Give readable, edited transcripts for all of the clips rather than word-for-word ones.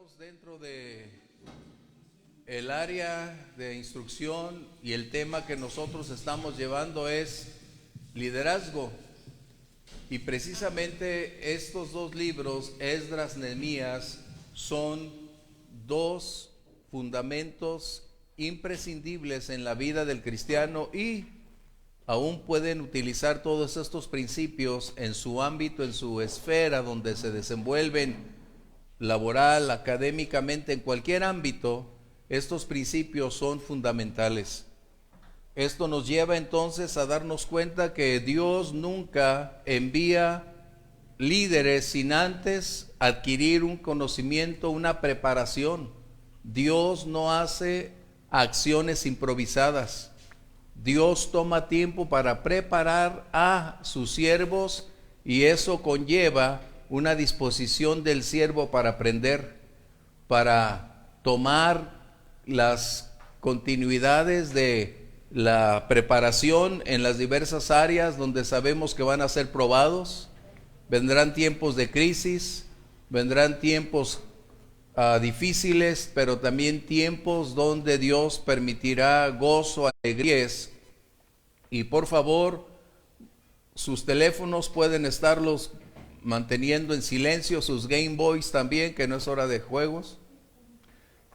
Estamos dentro de el área de instrucción y el tema que nosotros estamos llevando es liderazgo. Y precisamente estos dos libros, Esdras, Nehemías, son dos fundamentos imprescindibles en la vida del cristiano y aún pueden utilizar todos estos principios en su ámbito, en su esfera donde se desenvuelven laboral, académicamente, en cualquier ámbito. Estos principios son fundamentales. Esto nos lleva entonces a darnos cuenta que Dios nunca envía líderes sin antes adquirir un conocimiento, una preparación. Dios no hace acciones improvisadas. Dios toma tiempo para preparar a sus siervos y eso conlleva una disposición del siervo para aprender, para tomar las continuidades de la preparación en las diversas áreas donde sabemos que van a ser probados. Vendrán tiempos de crisis, vendrán tiempos difíciles, pero también tiempos donde Dios permitirá gozo, alegrías. Y por favor, sus teléfonos pueden estarlos manteniendo en silencio, sus Game Boys también, que no es hora de juegos.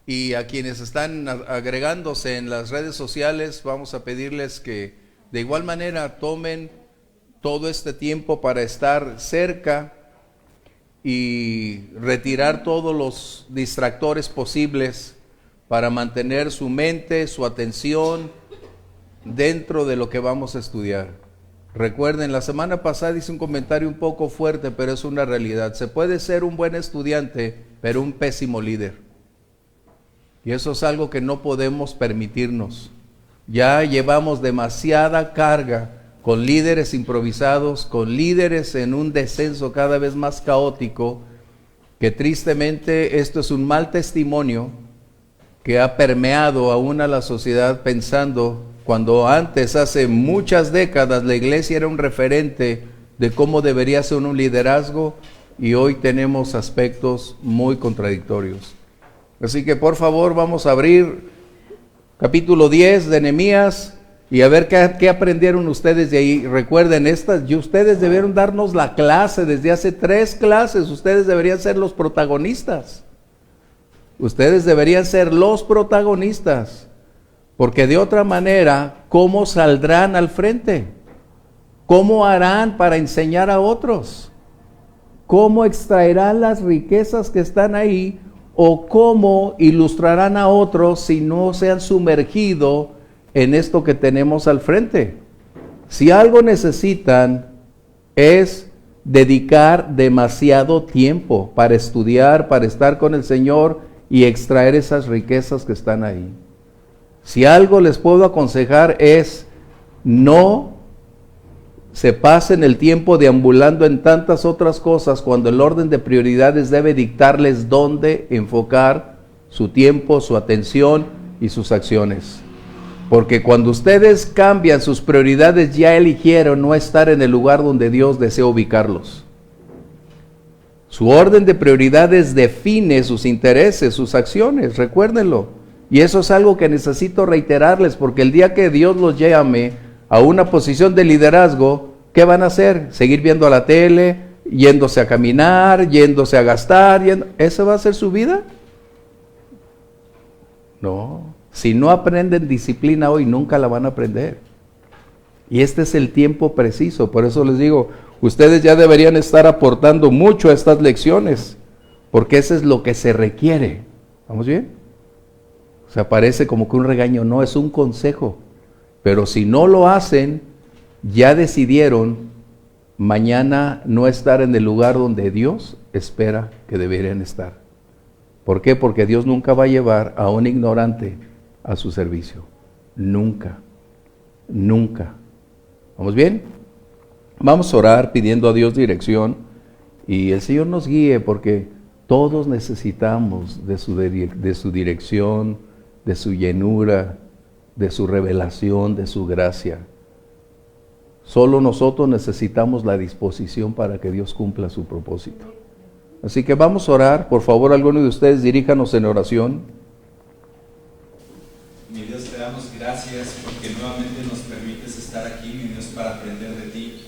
Y a quienes están agregándose en las redes sociales, vamos a pedirles que de igual manera tomen todo este tiempo para estar cerca y retirar todos los distractores posibles para mantener su mente, su atención dentro de lo que vamos a estudiar. Recuerden, la semana pasada hice un comentario un poco fuerte, pero es una realidad. Se puede ser un buen estudiante, pero un pésimo líder. Y eso es algo que no podemos permitirnos. Ya llevamos demasiada carga con líderes improvisados, con líderes en un descenso cada vez más caótico, que tristemente esto es un mal testimonio que ha permeado aún a la sociedad, pensando cuando antes, hace muchas décadas, la iglesia era un referente de cómo debería ser un liderazgo y hoy tenemos aspectos muy contradictorios. Así que por favor vamos a abrir capítulo 10 de Nehemías y a ver qué aprendieron ustedes de ahí. Recuerden, ustedes debieron darnos la clase desde hace 3 clases, ustedes deberían ser los protagonistas. Ustedes deberían ser los protagonistas. Porque de otra manera, ¿cómo saldrán al frente? ¿Cómo harán para enseñar a otros? ¿Cómo extraerán las riquezas que están ahí? ¿O cómo ilustrarán a otros si no se han sumergido en esto que tenemos al frente? Si algo necesitan es dedicar demasiado tiempo para estudiar, para estar con el Señor y extraer esas riquezas que están ahí. Si algo les puedo aconsejar es no se pasen el tiempo deambulando en tantas otras cosas cuando el orden de prioridades debe dictarles dónde enfocar su tiempo, su atención y sus acciones. Porque cuando ustedes cambian sus prioridades ya eligieron no estar en el lugar donde Dios desea ubicarlos. Su orden de prioridades define sus intereses, sus acciones, recuérdenlo. Y eso es algo que necesito reiterarles, porque el día que Dios los llame a una posición de liderazgo, ¿qué van a hacer? ¿Seguir viendo la tele, yéndose a caminar, yéndose a gastar? ¿Esa va a ser su vida? No. Si no aprenden disciplina hoy, nunca la van a aprender. Y este es el tiempo preciso. Por eso les digo, ustedes ya deberían estar aportando mucho a estas lecciones, porque eso es lo que se requiere. ¿Vamos bien? O sea, parece como que un regaño, no, es un consejo. Pero si no lo hacen, ya decidieron mañana no estar en el lugar donde Dios espera que deberían estar. ¿Por qué? Porque Dios nunca va a llevar a un ignorante a su servicio. Nunca. Nunca. ¿Vamos bien? Vamos a orar pidiendo a Dios dirección y el Señor nos guíe, porque todos necesitamos de su dirección, de su llenura, de su revelación, de su gracia. Solo nosotros necesitamos la disposición para que Dios cumpla su propósito. Así que vamos a orar. Por favor, alguno de ustedes diríjanos en oración. Mi Dios, te damos gracias porque nuevamente nos permites estar aquí, mi Dios, para aprender de ti.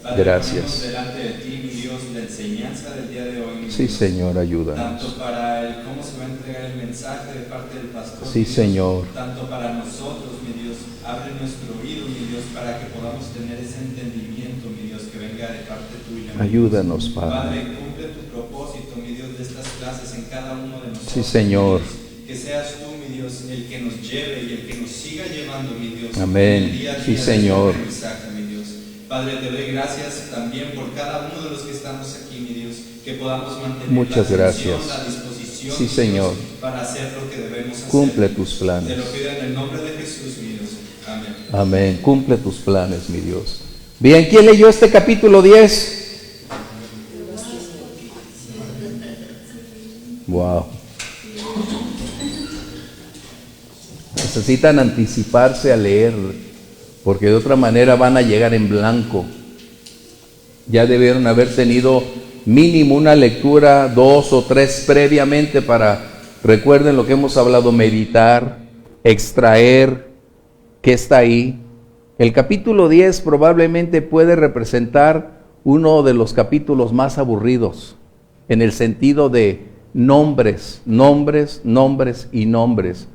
Padre, Gracias. ponemos delante de ti, mi Dios, la enseñanza del día de hoy, mi Sí, Dios. Señor, ayúdanos. Tanto para el cómo se va a entregar el mensaje de parte del pastor, Sí, mi Dios, Señor. tanto para nosotros, mi Dios. Abre nuestro oído, mi Dios, para que podamos tener ese entendimiento, mi Dios, que venga de parte tuya. Ayúdanos, Padre. Padre, cumple tu propósito, mi Dios, de estas clases en cada uno de nosotros. Sí, Señor. Mi Dios. Que seas tú, mi Dios, el que nos lleve y el que nos siga llevando, mi Dios. Amén. En el día a día Sí, de Señor. este mensaje, mi Dios. Padre, te doy gracias también por cada uno de los que estamos aquí, mi Dios, que podamos mantener Muchas la atención, gracias. la disposición, Sí, mi Señor. Dios, para hacer lo que debemos hacer. Cumple tus planes. Te lo pido en el nombre de Jesús, mi Dios. Amén. Amén. Cumple tus planes, mi Dios. Bien, ¿quién leyó este capítulo 10? Wow. Necesitan anticiparse a leer, porque de otra manera van a llegar en blanco. Ya debieron haber tenido mínimo una lectura, 2 o 3 previamente para, recuerden lo que hemos hablado, meditar, extraer qué está ahí. El capítulo 10 probablemente puede representar uno de los capítulos más aburridos, en el sentido de nombres, nombres, nombres y nombres.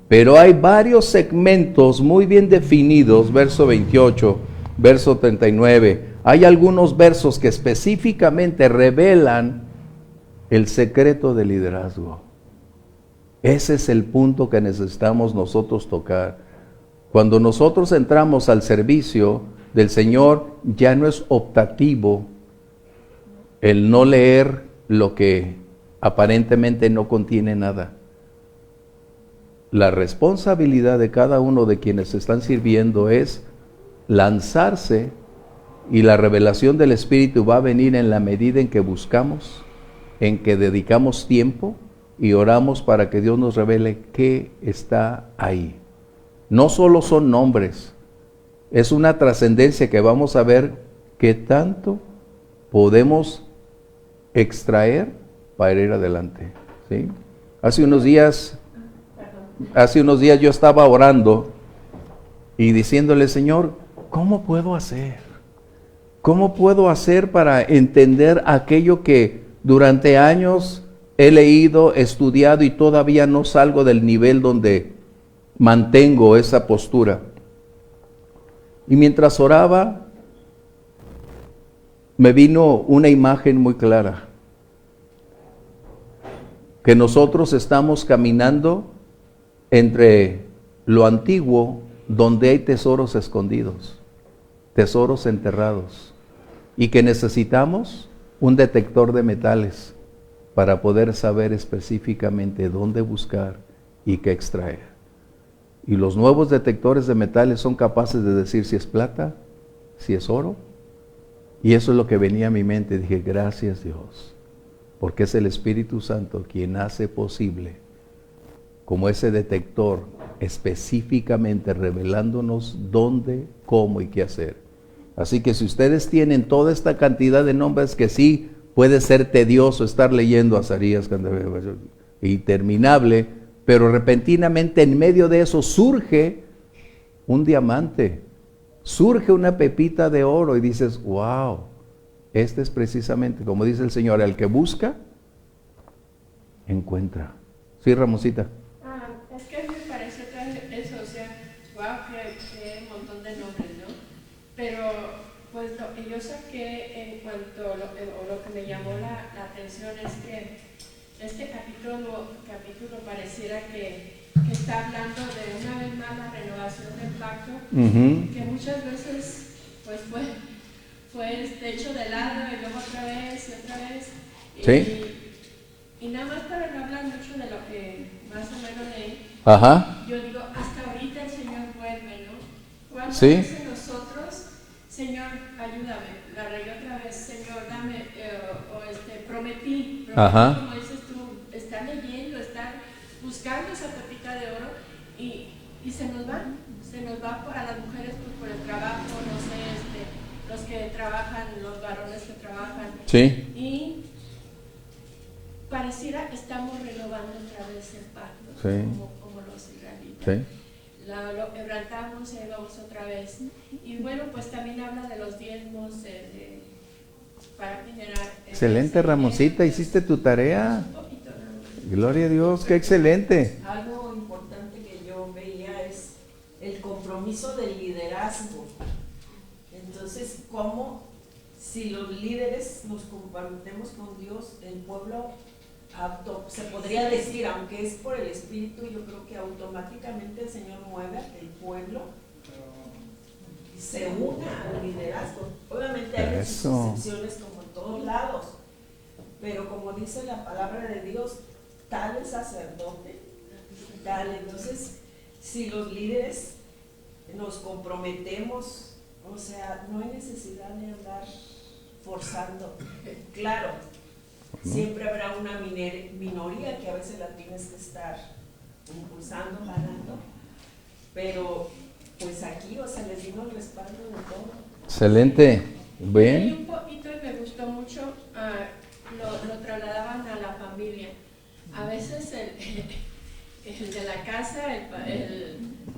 Pero hay varios segmentos muy bien definidos, verso 28, verso 39. Hay algunos versos que específicamente revelan el secreto del liderazgo. Ese es el punto que necesitamos nosotros tocar. Cuando nosotros entramos al servicio del Señor, ya no es optativo el no leer lo que aparentemente no contiene nada. La responsabilidad de cada uno de quienes están sirviendo es lanzarse, y la revelación del Espíritu va a venir en la medida en que buscamos, en que dedicamos tiempo y oramos para que Dios nos revele qué está ahí. No solo son nombres, es una trascendencia que vamos a ver qué tanto podemos extraer para ir adelante, ¿sí? Hace unos días yo estaba orando y diciéndole, Señor, ¿cómo puedo hacer? ¿Cómo puedo hacer para entender aquello que durante años he leído, estudiado y todavía no salgo del nivel donde mantengo esa postura? Y mientras oraba, me vino una imagen muy clara, que nosotros estamos caminando entre lo antiguo, donde hay tesoros escondidos, tesoros enterrados, y que necesitamos un detector de metales para poder saber específicamente dónde buscar y qué extraer. Y los nuevos detectores de metales son capaces de decir si es plata, si es oro. Y eso es lo que venía a mi mente. Dije, gracias Dios, porque es el Espíritu Santo quien hace posible, como ese detector, específicamente revelándonos dónde, cómo y qué hacer. Así que si ustedes tienen toda esta cantidad de nombres, que sí puede ser tedioso estar leyendo Azarías, interminable, pero repentinamente en medio de eso surge un diamante, surge una pepita de oro y dices, wow, este es precisamente, como dice el Señor, el que busca, encuentra. Sí, Ramosita. Es que me parece eso, o sea, wow, que montón de nombres, ¿no? Pero, pues, lo que yo saqué en cuanto a lo que me llamó la atención es que este capítulo pareciera que está hablando de una vez más la renovación del pacto, que muchas veces, pues, fue hecho de lado y luego otra vez y otra vez. Sí. Y nada más para no hablar mucho de lo que más o menos leí, yo digo, hasta ahorita el Señor vuelve, ¿no? ¿Cuántas veces nosotros, Señor, ayúdame, la regué otra vez, Señor, dame, prometí, como dices tú, estar leyendo, estar buscando esa pepita de oro y se nos va a las mujeres pues, por el trabajo, no sé, los que trabajan, los varones que trabajan. Sí. pareciera que estamos renovando otra vez el pacto, Sí. como los israelitas. Sí. Lo quebrantamos y ahí vamos otra vez. Y bueno, pues también habla de los diezmos para generar. Excelente, Ramoncita, hiciste tu tarea. Un poquito nada más. Gloria a Dios, qué excelente. Algo importante que yo veía es el compromiso del liderazgo. Entonces, ¿cómo si los líderes nos comprometemos con Dios, el pueblo se podría decir, aunque es por el Espíritu, yo creo que automáticamente el Señor mueve a que el pueblo se una al liderazgo? Obviamente hay sus excepciones como en todos lados, pero como dice la palabra de Dios, tal el sacerdote, tal. Entonces, si los líderes nos comprometemos, o sea, no hay necesidad de andar forzando. Claro, siempre habrá una minoría que a veces la tienes que estar impulsando, jalando, pero pues aquí, o sea, les dimos el respaldo de todo. Excelente. Y Bien. un poquito, y me gustó mucho, lo trasladaban a la familia. A veces el de la casa,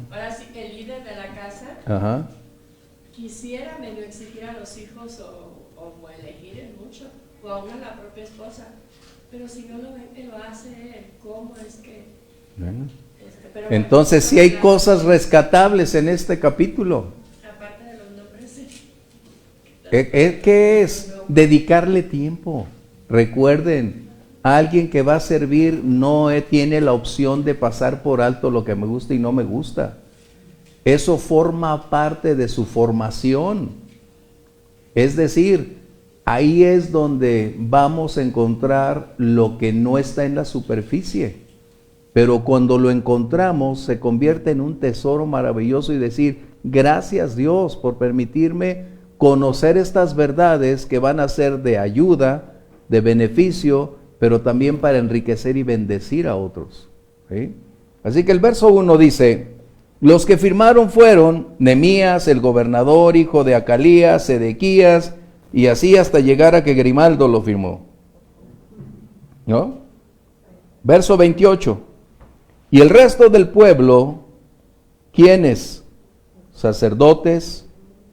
ahora sí que el líder de la casa, Ajá. quisiera medio exigir a los hijos o elegir mucho, o aún a la propia esposa. Pero si no lo ven que lo hace él, ¿cómo es que? Bueno. Pero Entonces sí hay cosas rescatables en este capítulo. aparte de los nombres, sí. ¿Qué es? Dedicarle tiempo. Recuerden, alguien que va a servir no tiene la opción de pasar por alto lo que me gusta y no me gusta. Eso forma parte de su formación. Es decir, ahí es donde vamos a encontrar lo que no está en la superficie. Pero cuando lo encontramos se convierte en un tesoro maravilloso y decir, gracias Dios por permitirme conocer estas verdades que van a ser de ayuda, de beneficio, pero también para enriquecer y bendecir a otros. ¿Sí? Así que el verso 1 dice, los que firmaron fueron Nehemías, el gobernador, hijo de Acalías, Sedequías, y así hasta llegar a que Grimaldo lo firmó. ¿No? Verso 28. Y el resto del pueblo, ¿quiénes? Sacerdotes,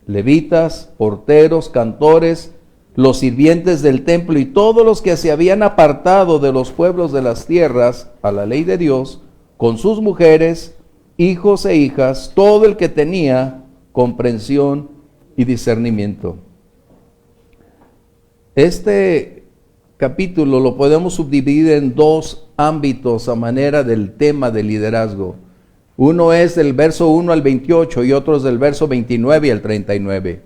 levitas, porteros, cantores, los sirvientes del templo y todos los que se habían apartado de los pueblos de las tierras a la ley de Dios, con sus mujeres, hijos e hijas, todo el que tenía comprensión y discernimiento. Este capítulo lo podemos subdividir en dos ámbitos a manera del tema del liderazgo. Uno es del verso 1 al 28 y otro es del verso 29 al 39.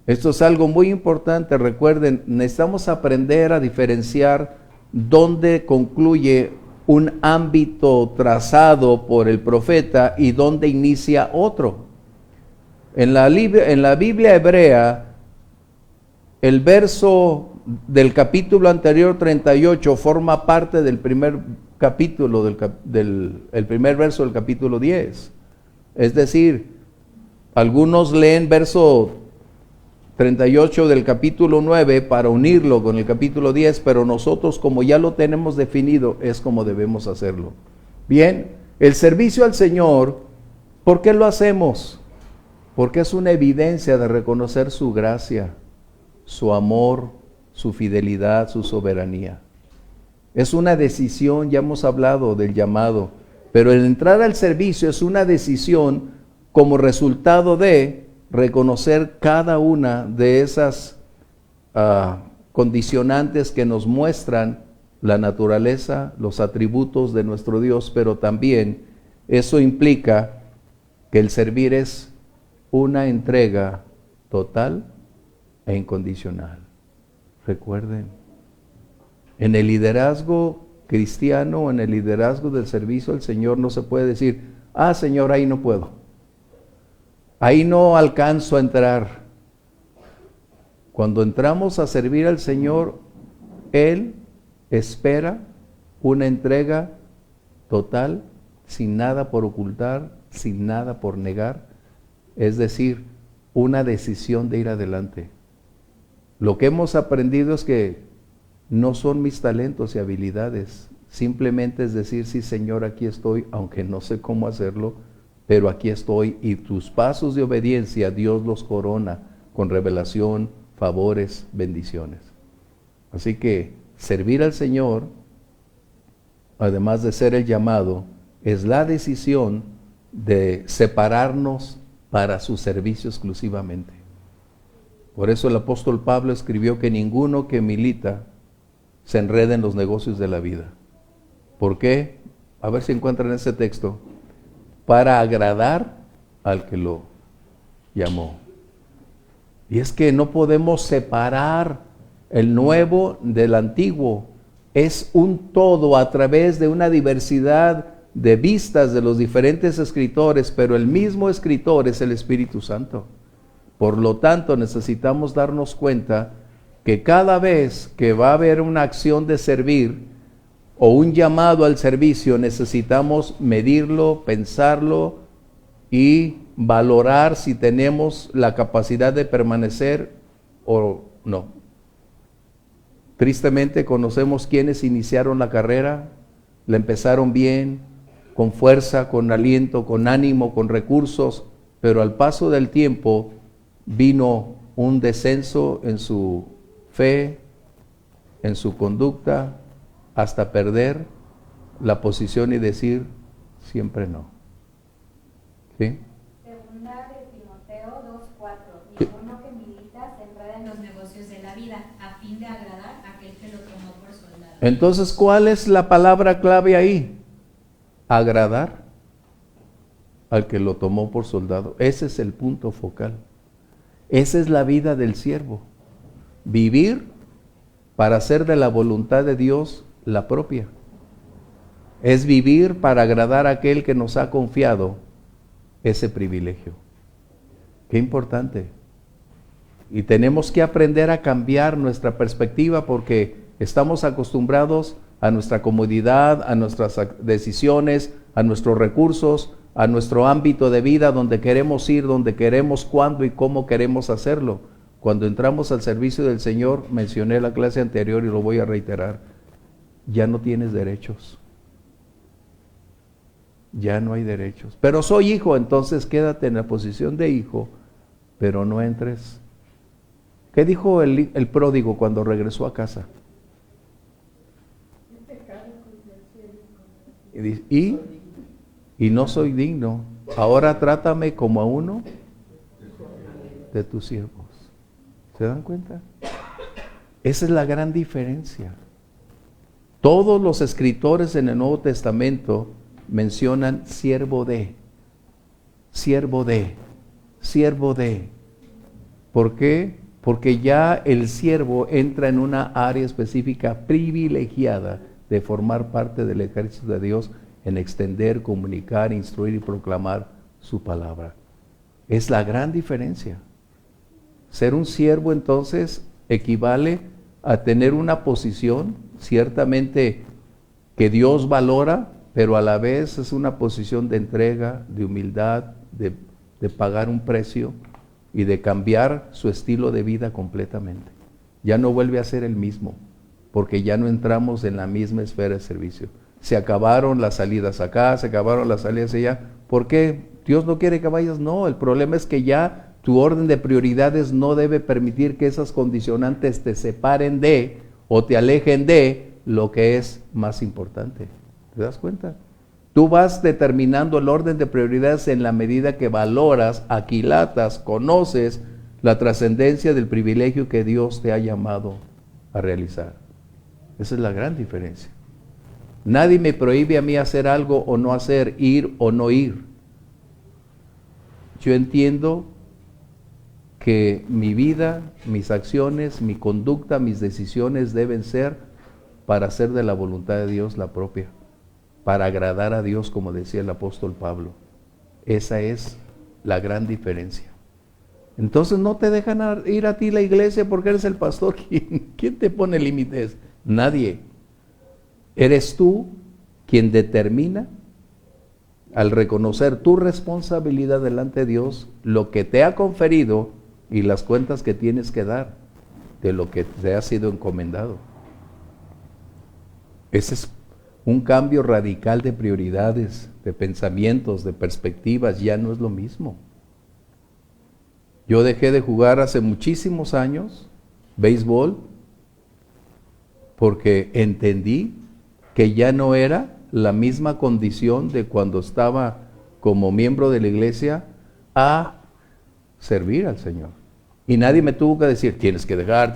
Esto es algo muy importante. Recuerden, necesitamos aprender a diferenciar dónde concluye un ámbito trazado por el profeta y dónde inicia otro. En la Biblia hebrea, el verso del capítulo anterior 38 forma parte del primer capítulo, el primer verso del capítulo 10. Es decir, algunos leen verso 38 del capítulo 9 para unirlo con el capítulo 10, pero nosotros, como ya lo tenemos definido, es como debemos hacerlo. Bien, el servicio al Señor, ¿por qué lo hacemos? Porque es una evidencia de reconocer su gracia, su amor, su fidelidad, su soberanía. Es una decisión, ya hemos hablado del llamado, pero el entrar al servicio es una decisión como resultado de reconocer cada una de esas condicionantes que nos muestran la naturaleza, los atributos de nuestro Dios, pero también eso implica que el servir es una entrega total e incondicional. Recuerden, en el liderazgo cristiano, en el liderazgo del servicio al Señor, no se puede decir, Señor, ahí no puedo, ahí no alcanzo a entrar. Cuando entramos a servir al Señor, Él espera una entrega total, sin nada por ocultar, sin nada por negar, es decir, una decisión de ir adelante. Lo que hemos aprendido es que no son mis talentos y habilidades. Simplemente es decir, sí Señor, aquí estoy, aunque no sé cómo hacerlo, pero aquí estoy, y tus pasos de obediencia Dios los corona con revelación, favores, bendiciones. Así que servir al Señor, además de ser el llamado, es la decisión de separarnos para su servicio exclusivamente. Por eso el apóstol Pablo escribió que ninguno que milita se enreda en los negocios de la vida. ¿Por qué? A ver si encuentran ese texto. Para agradar al que lo llamó. Y es que no podemos separar el nuevo del antiguo. Es un todo a través de una diversidad de vistas de los diferentes escritores, pero el mismo escritor es el Espíritu Santo. Por lo tanto, necesitamos darnos cuenta que cada vez que va a haber una acción de servir o un llamado al servicio, necesitamos medirlo, pensarlo y valorar si tenemos la capacidad de permanecer o no. Tristemente conocemos quienes iniciaron la carrera, la empezaron bien, con fuerza, con aliento, con ánimo, con recursos, pero al paso del tiempo vino un descenso en su fe, en su conducta, hasta perder la posición y decir siempre no. ¿Sí? Segunda de Timoteo 2:4. Ninguno que milita se enreda en los negocios de la vida, a fin de agradar a aquel que lo tomó por soldado. Entonces, ¿cuál es la palabra clave ahí? Agradar al que lo tomó por soldado. Ese es el punto focal. Esa es la vida del siervo. Vivir para hacer de la voluntad de Dios la propia. Es vivir para agradar a aquel que nos ha confiado ese privilegio. Qué importante. Y tenemos que aprender a cambiar nuestra perspectiva porque estamos acostumbrados a nuestra comodidad, a nuestras decisiones, a nuestros recursos, a nuestro ámbito de vida, donde queremos ir, donde queremos, cuándo y cómo queremos hacerlo. Cuando entramos al servicio del Señor, mencioné la clase anterior y lo voy a reiterar, ya no tienes derechos. Ya no hay derechos. Pero soy hijo, entonces quédate en la posición de hijo, pero no entres. ¿Qué dijo el pródigo cuando regresó a casa? Y no soy digno. Ahora trátame como a uno de tus siervos. ¿Se dan cuenta? Esa es la gran diferencia. Todos los escritores en el Nuevo Testamento mencionan siervo de, siervo de, siervo de. ¿Por qué? Porque ya el siervo entra en una área específica privilegiada de formar parte del ejército de Dios en extender, comunicar, instruir y proclamar su palabra. Es la gran diferencia. Ser un siervo entonces equivale a tener una posición ciertamente que Dios valora, pero a la vez es una posición de entrega, de humildad, de pagar un precio y de cambiar su estilo de vida completamente. Ya no vuelve a ser el mismo, porque ya no entramos en la misma esfera de servicio. Se acabaron las salidas acá, se acabaron las salidas allá. ¿Por qué? ¿Dios no quiere que vayas? No, el problema es que ya tu orden de prioridades no debe permitir que esas condicionantes te separen de o te alejen de lo que es más importante. ¿Te das cuenta? Tú vas determinando el orden de prioridades en la medida que valoras, aquilatas, conoces la trascendencia del privilegio que Dios te ha llamado a realizar. Esa es la gran diferencia. Nadie me prohíbe a mí hacer algo o no hacer, ir o no ir. Yo entiendo que mi vida, mis acciones, mi conducta, mis decisiones deben ser para hacer de la voluntad de Dios la propia, para agradar a Dios, como decía el apóstol Pablo. Esa es la gran diferencia. Entonces no te dejan ir a ti a la iglesia porque eres el pastor. ¿Quién te pone límites? Nadie. Eres tú quien determina, al reconocer tu responsabilidad delante de Dios, lo que te ha conferido y las cuentas que tienes que dar de lo que te ha sido encomendado. Ese es un cambio radical de prioridades, de pensamientos, de perspectivas. Ya no es lo mismo. Yo dejé de jugar hace muchísimos años béisbol porque entendí que ya no era la misma condición de cuando estaba como miembro de la iglesia a servir al Señor. Y nadie me tuvo que decir, tienes que dejar,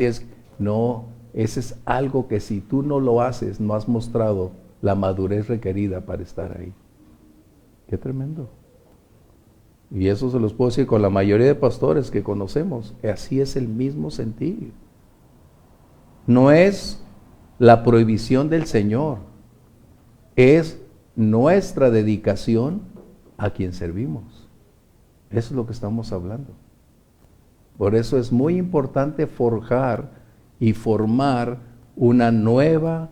No, ese es algo que si tú no lo haces, no has mostrado la madurez requerida para estar ahí. Qué tremendo. Y eso se los puedo decir con la mayoría de pastores que conocemos. Así es el mismo sentir. No es la prohibición del Señor, es nuestra dedicación a quien servimos. Eso es lo que estamos hablando. Por eso es muy importante forjar y formar una nueva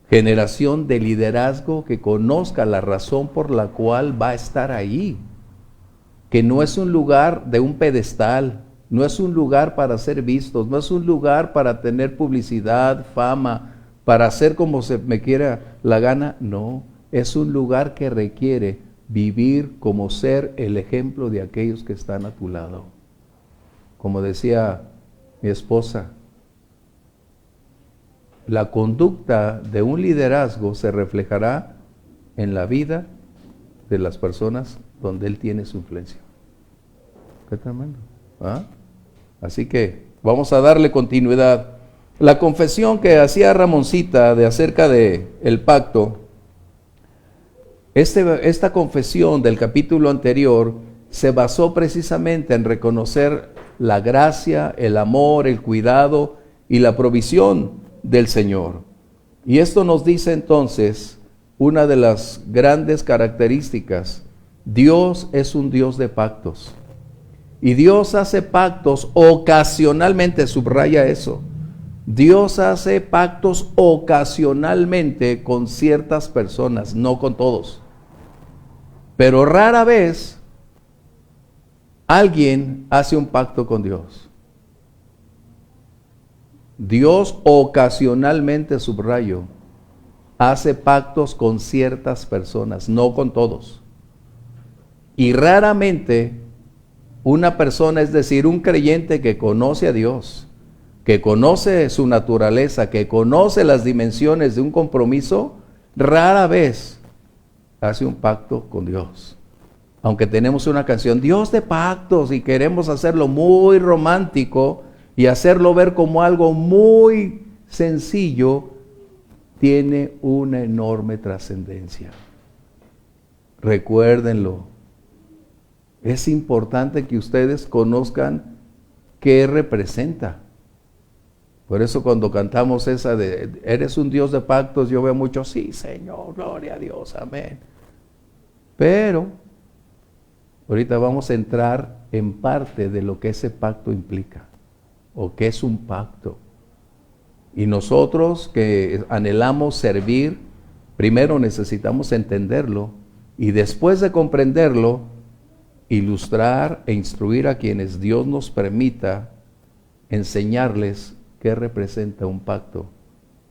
generación de liderazgo que conozca la razón por la cual va a estar ahí. Que no es un lugar de un pedestal, no es un lugar para ser vistos, no es un lugar para tener publicidad, fama, para hacer como se me quiera la gana. No, es un lugar que requiere vivir como ser el ejemplo de aquellos que están a tu lado. Como decía mi esposa, la conducta de un liderazgo se reflejará en la vida de las personas donde él tiene su influencia. Qué tremendo. ¿Ah? Así que vamos a darle continuidad. La confesión que hacía Ramoncita de acerca de el pacto, esta confesión del capítulo anterior se basó precisamente en reconocer la gracia, el amor, el cuidado y la provisión del Señor. Y esto nos dice entonces una de las grandes características. Dios es un Dios de pactos. Y Dios hace pactos ocasionalmente, subraya eso. Dios hace pactos ocasionalmente con ciertas personas, no con todos. Pero rara vez alguien hace un pacto con Dios. Dios ocasionalmente, subrayo, hace pactos con ciertas personas, no con todos. Y raramente una persona, es decir, un creyente que conoce a Dios, que conoce su naturaleza, que conoce las dimensiones de un compromiso, rara vez hace un pacto con Dios. Aunque tenemos una canción, Dios de pactos, y queremos hacerlo muy romántico y hacerlo ver como algo muy sencillo, tiene una enorme trascendencia. Recuérdenlo. Es importante que ustedes conozcan qué representa. Por eso cuando cantamos esa de, eres un Dios de pactos, yo veo mucho, sí Señor, gloria a Dios, amén. Pero ahorita vamos a entrar en parte de lo que ese pacto implica, o qué es un pacto. Y nosotros que anhelamos servir, primero necesitamos entenderlo, y después de comprenderlo, ilustrar e instruir a quienes Dios nos permita enseñarles qué representa un pacto,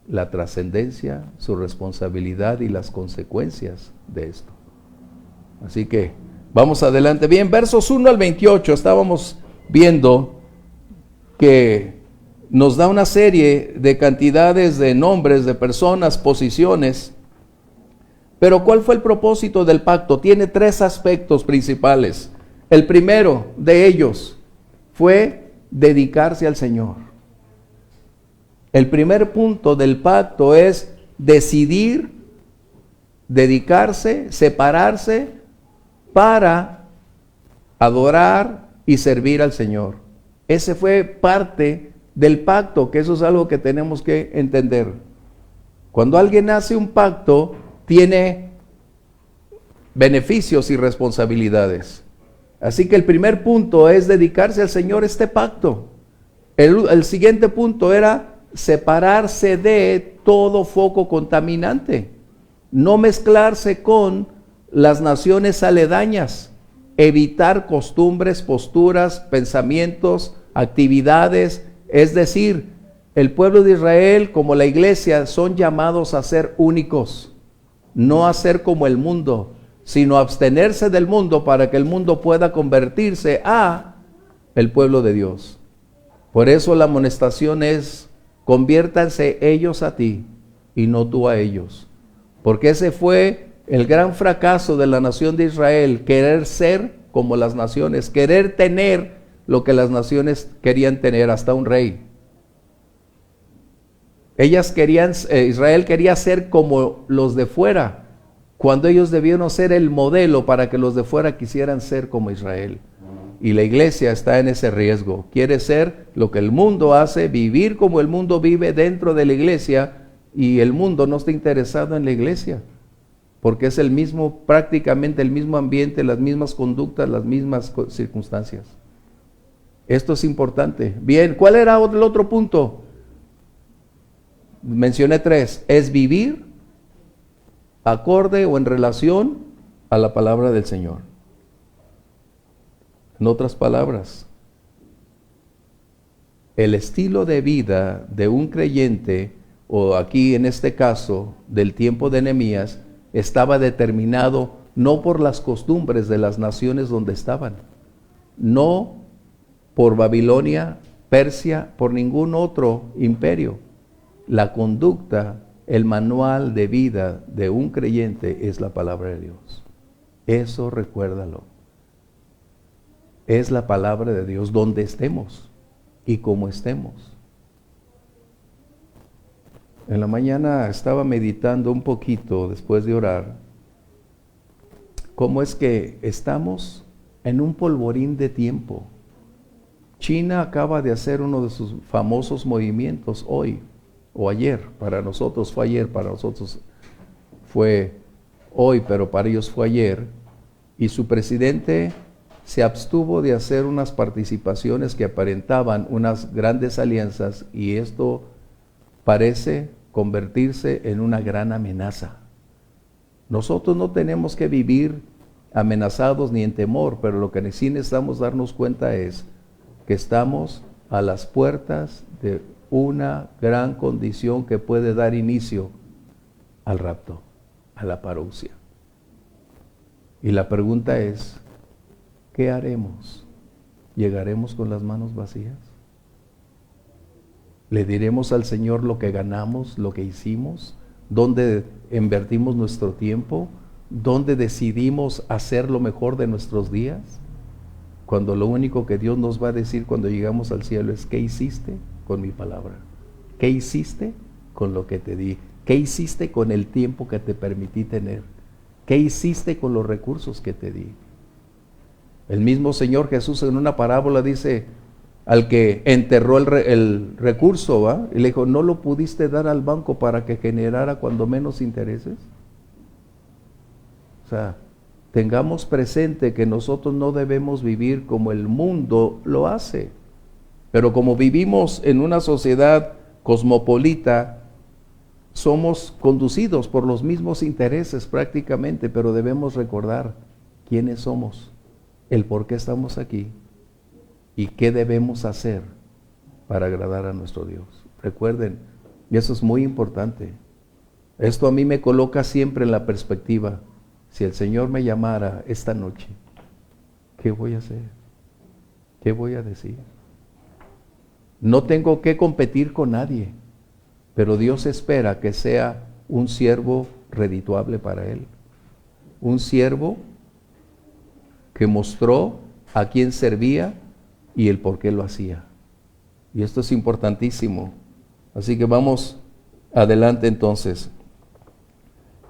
la trascendencia, su responsabilidad y las consecuencias de esto. Así que vamos adelante. Bien, versos 1 al 28 estábamos viendo que nos da una serie de cantidades de nombres, de personas, posiciones. Pero ¿cuál fue el propósito del pacto? Tiene 3 aspectos principales. El primero de ellos fue dedicarse al Señor. El primer punto del pacto es decidir, dedicarse, separarse para adorar y servir al Señor. Ese fue parte del pacto, que eso es algo que tenemos que entender. Cuando alguien hace un pacto, tiene beneficios y responsabilidades. Así que el primer punto es dedicarse al Señor, este pacto. El siguiente punto era separarse de todo foco contaminante, no mezclarse con las naciones aledañas, evitar costumbres, posturas, pensamientos, actividades, es decir, el pueblo de Israel, como la iglesia, son llamados a ser únicos, no a ser como el mundo, sino a abstenerse del mundo para que el mundo pueda convertirse a el pueblo de Dios. Por eso la amonestación es: conviértanse ellos a ti y no tú a ellos. Porque ese fue el gran fracaso de la nación de Israel, querer ser como las naciones, querer tener lo que las naciones querían tener, hasta un rey. Israel quería ser como los de fuera, cuando ellos debieron ser el modelo para que los de fuera quisieran ser como Israel. Y la iglesia está en ese riesgo. Quiere ser lo que el mundo hace, vivir como el mundo vive dentro de la iglesia, y el mundo no está interesado en la iglesia, porque es prácticamente el mismo ambiente, las mismas conductas, las mismas circunstancias. Esto es importante. Bien, ¿cuál era el otro punto? Mencioné 3. Es vivir acorde o en relación a la palabra del Señor. En otras palabras, el estilo de vida de un creyente, o aquí en este caso del tiempo de Nehemías, estaba determinado no por las costumbres de las naciones donde estaban, no por Babilonia, Persia, por ningún otro imperio. La conducta, el manual de vida de un creyente es la palabra de Dios. Eso recuérdalo. Es la palabra de Dios donde estemos y como estemos. En la mañana estaba meditando un poquito después de orar, cómo es que estamos en un polvorín de tiempo. China acaba de hacer uno de sus famosos movimientos hoy o ayer. Para nosotros fue ayer, para nosotros fue hoy, pero para ellos fue ayer. Y su presidente se abstuvo de hacer unas participaciones que aparentaban unas grandes alianzas, y esto parece convertirse en una gran amenaza. Nosotros no tenemos que vivir amenazados ni en temor, pero lo que sí necesitamos darnos cuenta es que estamos a las puertas de una gran condición que puede dar inicio al rapto, a la parousia. Y la pregunta es, ¿qué haremos? ¿Llegaremos con las manos vacías? ¿Le diremos al Señor lo que ganamos, lo que hicimos? ¿Dónde invertimos nuestro tiempo? ¿Dónde decidimos hacer lo mejor de nuestros días? Cuando lo único que Dios nos va a decir cuando llegamos al cielo es: ¿qué hiciste con mi palabra? ¿Qué hiciste con lo que te di? ¿Qué hiciste con el tiempo que te permití tener? ¿Qué hiciste con los recursos que te di? El mismo Señor Jesús en una parábola dice al que enterró el recurso, ¿va? Y le dijo: ¿no lo pudiste dar al banco para que generara cuando menos intereses? O sea, tengamos presente que nosotros no debemos vivir como el mundo lo hace. Pero como vivimos en una sociedad cosmopolita, somos conducidos por los mismos intereses prácticamente, pero debemos recordar quiénes somos, el por qué estamos aquí y qué debemos hacer para agradar a nuestro Dios. Recuerden, y eso es muy importante. Esto a mí me coloca siempre en la perspectiva: si el Señor me llamara esta noche, ¿qué voy a hacer? ¿Qué voy a decir? No tengo que competir con nadie, pero Dios espera que sea un siervo redituable para Él. Un siervo que mostró a quién servía y el por qué lo hacía. Y esto es importantísimo. Así que vamos adelante entonces.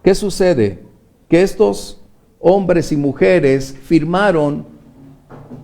¿Qué sucede? Que estos hombres y mujeres firmaron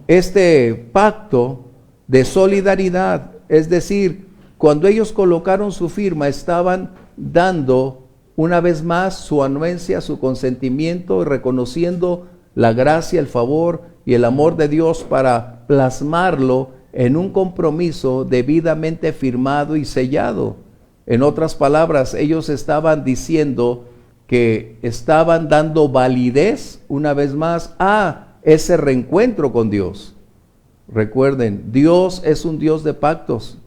este pacto de solidaridad. Es decir, cuando ellos colocaron su firma, estaban dando una vez más su anuencia, su consentimiento, reconociendo la gracia, el favor y el amor de Dios para plasmarlo en un compromiso debidamente firmado y sellado. En otras palabras, ellos estaban diciendo que estaban dando validez una vez más a ese reencuentro con Dios. Recuerden, Dios es un Dios de pactos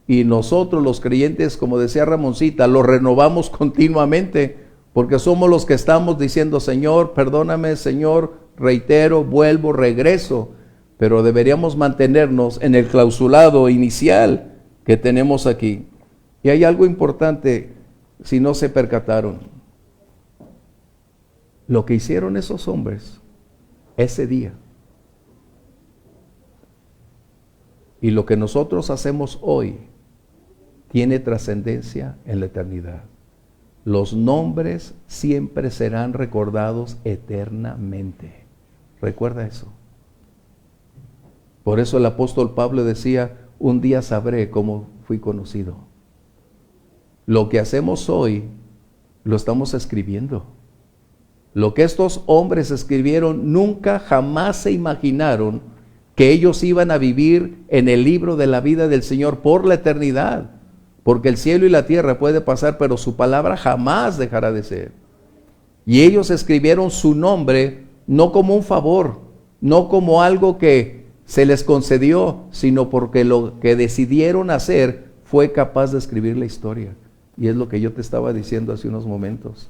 y nosotros los creyentes, como decía Ramoncita, lo renovamos continuamente, porque somos los que estamos diciendo, Señor, perdóname, Señor, reitero, vuelvo, regreso, pero deberíamos mantenernos en el clausulado inicial que tenemos aquí. Y hay algo importante, si no se percataron, lo que hicieron esos hombres ese día y lo que nosotros hacemos hoy tiene trascendencia en la eternidad. Los nombres siempre serán recordados eternamente. Recuerda eso. Por eso el apóstol Pablo decía, un día sabré cómo fui conocido. Lo que hacemos hoy lo estamos escribiendo. Lo que estos hombres escribieron, nunca jamás se imaginaron que ellos iban a vivir en el libro de la vida del Señor por la eternidad. Porque el cielo y la tierra puede pasar, pero su palabra jamás dejará de ser. Y ellos escribieron su nombre no como un favor, no como algo que se les concedió, sino porque lo que decidieron hacer fue capaz de escribir la historia. Y es lo que yo te estaba diciendo hace unos momentos.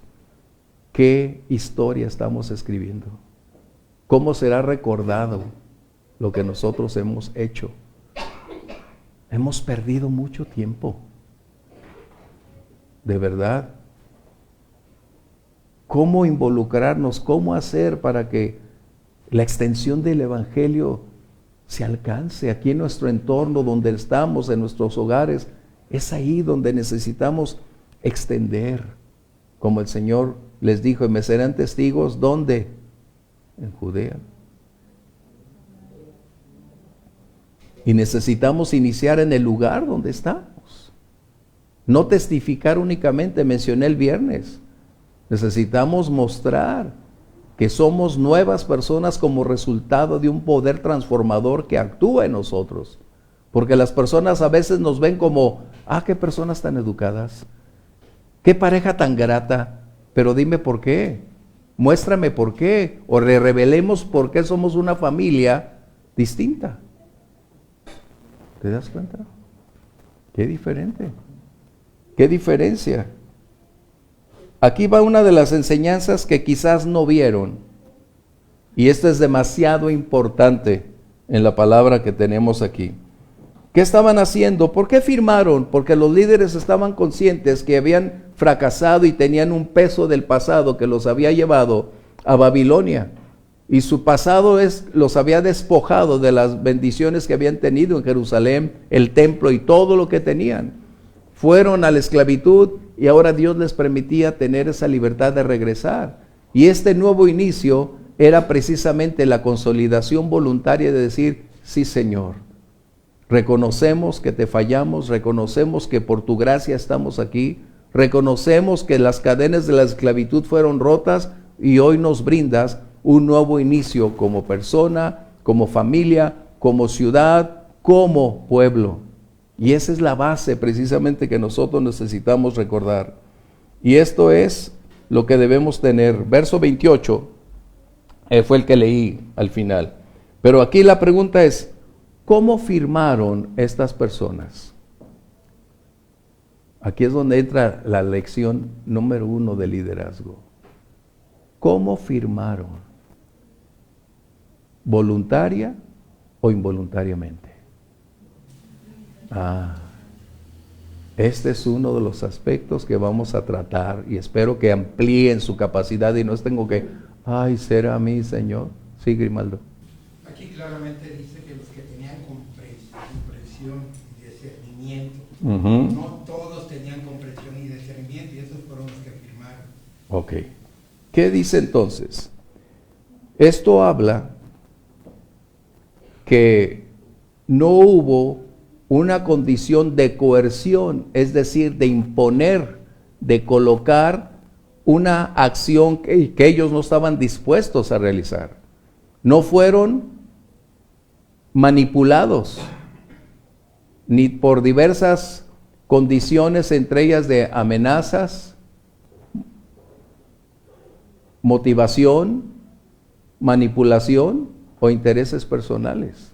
¿Qué historia estamos escribiendo? ¿Cómo será recordado lo que nosotros hemos hecho? Hemos perdido mucho tiempo. De verdad. ¿Cómo involucrarnos? ¿Cómo hacer para que la extensión del Evangelio se alcance aquí en nuestro entorno, donde estamos, en nuestros hogares? Es ahí donde necesitamos extender. Como el Señor les dijo, y me serán testigos, ¿dónde? En Judea. Y necesitamos iniciar en el lugar donde estamos. No testificar únicamente, mencioné el viernes. Necesitamos mostrar que somos nuevas personas como resultado de un poder transformador que actúa en nosotros. Porque las personas a veces nos ven como, qué personas tan educadas, qué pareja tan grata, pero dime por qué, muéstrame por qué, o revelemos por qué somos una familia distinta. ¿Te das cuenta? Qué diferente, qué diferencia. Aquí va una de las enseñanzas que quizás no vieron, y esto es demasiado importante en la palabra que tenemos aquí. ¿Qué estaban haciendo? ¿Por qué firmaron? Porque los líderes estaban conscientes que habían fracasado y tenían un peso del pasado que los había llevado a Babilonia. Y su pasado los había despojado de las bendiciones que habían tenido en Jerusalén, el templo y todo lo que tenían. Fueron a la esclavitud y ahora Dios les permitía tener esa libertad de regresar. Y este nuevo inicio era precisamente la consolidación voluntaria de decir, sí, Señor. Reconocemos que te fallamos, reconocemos que por tu gracia estamos aquí, reconocemos que las cadenas de la esclavitud fueron rotas y hoy nos brindas un nuevo inicio como persona, como familia, como ciudad, como pueblo. Y esa es la base precisamente que nosotros necesitamos recordar. Y esto es lo que debemos tener. Verso 28 fue el que leí al final. Pero aquí la pregunta es, ¿cómo firmaron estas personas? Aquí es donde entra la lección número 1 de liderazgo. ¿Cómo firmaron? ¿Voluntaria o involuntariamente? Este es uno de los aspectos que vamos a tratar y espero que amplíen su capacidad y no tengo que, ¿será a mí, Señor? Sí, Grimaldo. Aquí claramente dice que los que tenían comprensión y discernimiento, no todos tenían comprensión y discernimiento, y esos fueron los que firmaron. Ok. ¿Qué dice entonces? Esto habla que no hubo una condición de coerción, es decir, de imponer, de colocar una acción que ellos no estaban dispuestos a realizar. No fueron manipulados, ni por diversas condiciones, entre ellas de amenazas, motivación, manipulación o intereses personales.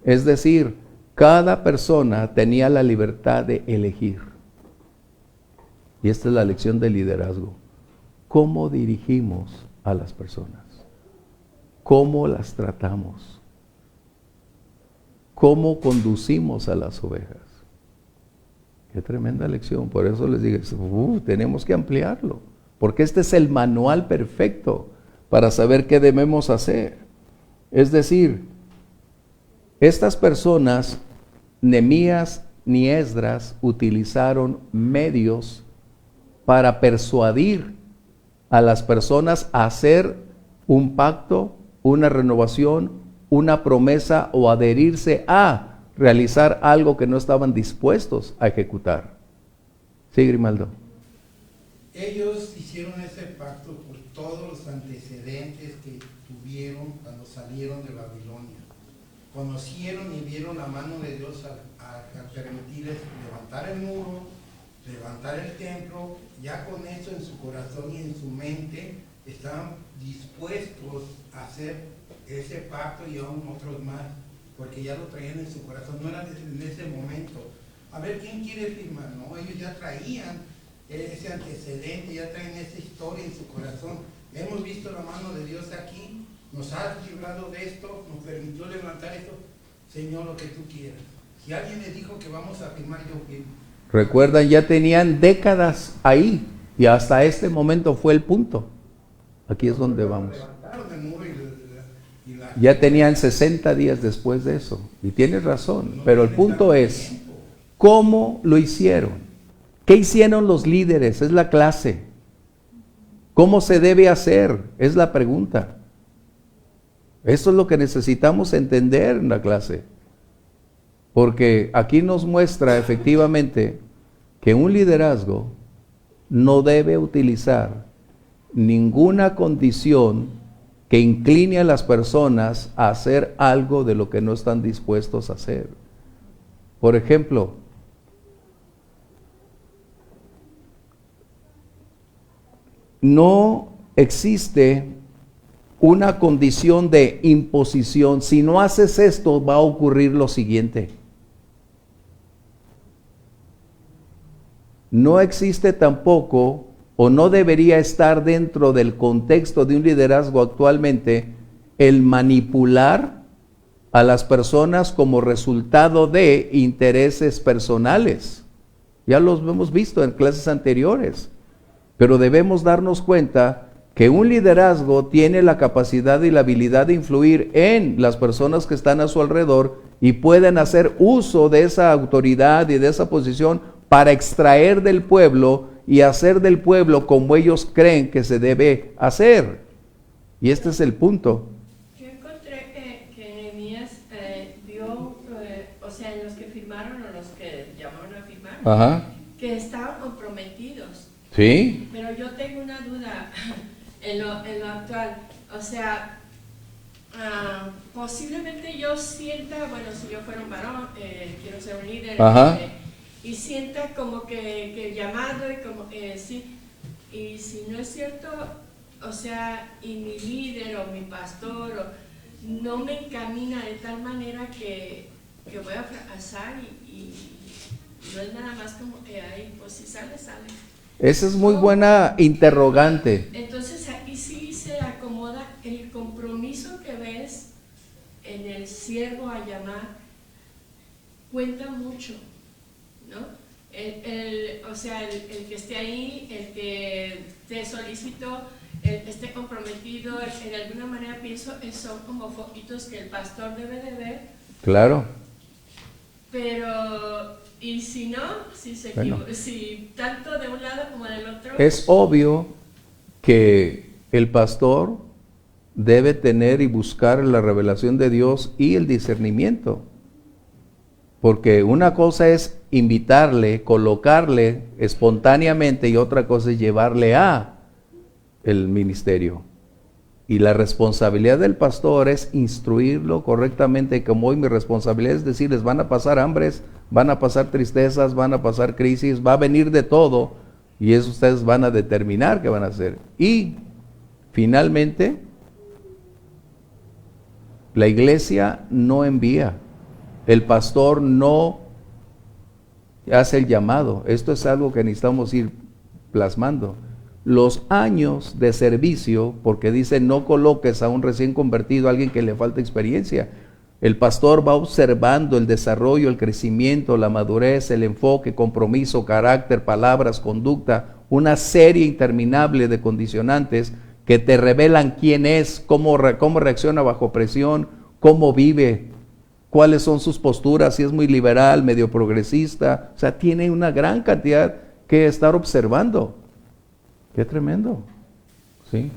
Es decir, Cada persona tenía la libertad de elegir. Y esta es la lección del liderazgo. ¿Cómo dirigimos a las personas? ¿Cómo las tratamos? ¿Cómo conducimos a las ovejas? Qué tremenda lección. Por eso les digo, tenemos que ampliarlo. Porque este es el manual perfecto para saber qué debemos hacer. Es decir, estas personas, Nehemías ni Esdras, utilizaron medios para persuadir a las personas a hacer un pacto, una renovación, una promesa o adherirse a realizar algo que no estaban dispuestos a ejecutar. Sí, Grimaldo. Ellos hicieron ese pacto por todos los antecedentes que tuvieron cuando salieron de Babilonia. Conocieron y vieron la mano de Dios al permitirles levantar el muro, levantar el templo. Ya con eso en su corazón y en su mente estaban dispuestos a hacer ese pacto y aún otros más, porque ya lo traían en su corazón. No era en ese momento, a ver quién quiere firmar. No, ellos ya traían ese antecedente, ya traen esa historia en su corazón. Hemos visto la mano de Dios aquí, nos ha librado de esto, nos permitió levantar esto. Señor, lo que tú quieras. Si alguien les dijo que vamos a firmar, yo firmo. Recuerdan, ya tenían décadas ahí y hasta este momento fue el punto. Aquí es donde vamos. Ya tenían 60 días después de eso. Y tienes razón, pero el punto es, ¿cómo lo hicieron? ¿Qué hicieron los líderes? Es la clase. ¿Cómo se debe hacer? Es la pregunta. Esto es lo que necesitamos entender en la clase. Porque aquí nos muestra efectivamente que un liderazgo no debe utilizar ninguna condición que incline a las personas a hacer algo de lo que no están dispuestos a hacer. Por ejemplo, no existe una condición de imposición. Si no haces esto, va a ocurrir lo siguiente. No existe tampoco, o no debería estar dentro del contexto de un liderazgo actualmente, el manipular a las personas como resultado de intereses personales. Ya los hemos visto en clases anteriores, pero debemos darnos cuenta que un liderazgo tiene la capacidad y la habilidad de influir en las personas que están a su alrededor y pueden hacer uso de esa autoridad y de esa posición para extraer del pueblo y hacer del pueblo como ellos creen que se debe hacer. Y este es el punto. Yo encontré que Nehemías vio, o sea, en los que firmaron o los que llamaron a firmar, Ajá. que estaban comprometidos. ¿Sí? Pero yo tengo una duda en lo actual. O sea, posiblemente yo sienta, bueno, si yo fuera un varón, quiero ser un líder, Ajá. Y sienta como que el llamado y como sí, y si no es cierto, o sea, y mi líder o mi pastor no me encamina de tal manera que voy a fracasar y no es nada más como que ahí, pues si sale, sale. Esa es muy buena interrogante. Entonces aquí sí se acomoda el compromiso que ves en el siervo a llamar, cuenta mucho, ¿no? O sea, el que esté ahí, el que te solicitó, el que esté comprometido, de alguna manera pienso que son como foquitos que el pastor debe de ver. Claro. Pero, y si no, si se equivoca, si tanto de un lado como del otro. Es obvio que el pastor debe tener y buscar la revelación de Dios y el discernimiento. Porque una cosa es invitarle, colocarle espontáneamente y otra cosa es llevarle a el ministerio. Y la responsabilidad del pastor es instruirlo correctamente, como hoy mi responsabilidad es decirles, van a pasar hambres, van a pasar tristezas, van a pasar crisis, va a venir de todo, y eso ustedes van a determinar qué van a hacer. Y finalmente, la iglesia no envía, el pastor no hace el llamado. Esto es algo que necesitamos ir plasmando. Los años de servicio, porque dice no coloques a un recién convertido, a alguien que le falta experiencia. El pastor va observando el desarrollo, el crecimiento, la madurez, el enfoque, compromiso, carácter, palabras, conducta, una serie interminable de condicionantes que te revelan quién es, cómo reacciona bajo presión, cómo vive, cuáles son sus posturas, si es muy liberal, medio progresista. O sea, tiene una gran cantidad que estar observando. Qué tremendo. ¿Sí?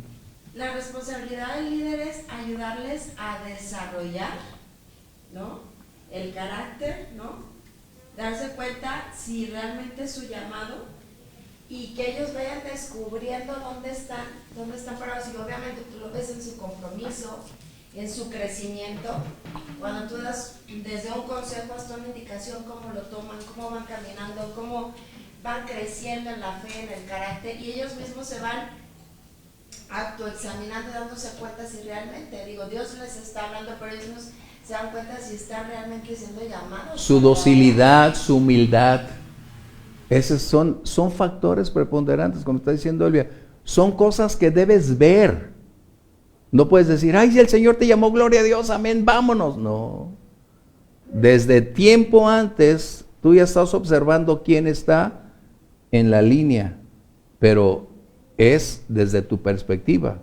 La responsabilidad del líder es ayudarles a desarrollar, ¿no?, el carácter, ¿no?, darse cuenta si realmente es su llamado y que ellos vayan descubriendo dónde están parados. Y obviamente tú lo ves en su compromiso, en su crecimiento. Cuando tú das desde un consejo hasta una indicación, cómo lo toman, cómo van caminando, cómo van creciendo en la fe, en el carácter, y ellos mismos se van autoexaminando, dándose cuenta si realmente, Dios les está hablando, pero ellos mismos se dan cuenta si están realmente siendo llamados. Su docilidad, su humildad, esos son factores preponderantes, como está diciendo Elvia. Son cosas que debes ver. No puedes decir, ay, si el Señor te llamó, gloria a Dios, amén, vámonos. No. Desde tiempo antes, tú ya estás observando quién está en la línea, pero es desde tu perspectiva.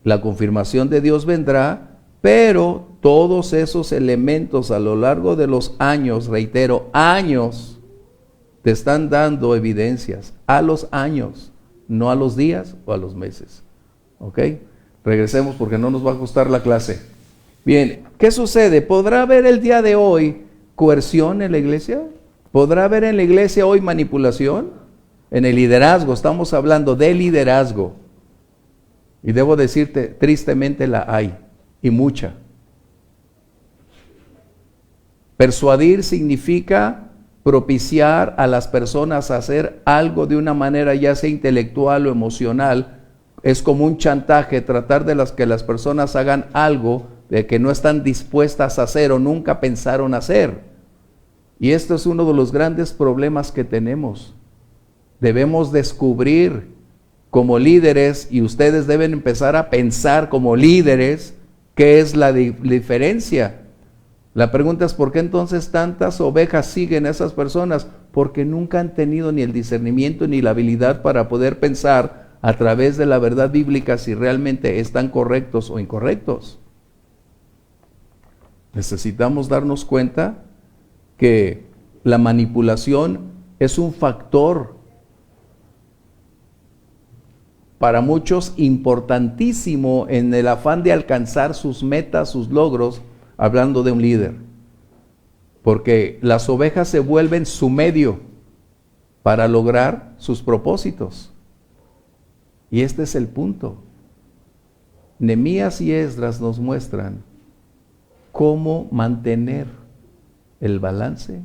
La confirmación de Dios vendrá, pero todos esos elementos a lo largo de los años, reitero, años, te están dando evidencias, a los años, no a los días o a los meses. ¿Ok? Regresemos porque no nos va a gustar la clase. Bien, ¿qué sucede? ¿Podrá haber el día de hoy coerción en la iglesia? ¿Podrá haber en la iglesia hoy manipulación? En el liderazgo, estamos hablando de liderazgo. Y debo decirte, tristemente la hay, y mucha. Persuadir significa propiciar a las personas a hacer algo de una manera ya sea intelectual o emocional. Es como un chantaje, tratar de que las personas hagan algo de que no están dispuestas a hacer o nunca pensaron hacer. Y esto es uno de los grandes problemas que tenemos. Debemos descubrir como líderes, y ustedes deben empezar a pensar como líderes, qué es la diferencia. La pregunta es, ¿por qué entonces tantas ovejas siguen a esas personas? Porque nunca han tenido ni el discernimiento ni la habilidad para poder pensar a través de la verdad bíblica si realmente están correctos o incorrectos. Necesitamos darnos cuenta que la manipulación es un factor para muchos importantísimo en el afán de alcanzar sus metas, sus logros, hablando de un líder. Porque las ovejas se vuelven su medio para lograr sus propósitos. Y este es el punto. Nehemías y Esdras nos muestran cómo mantener el balance,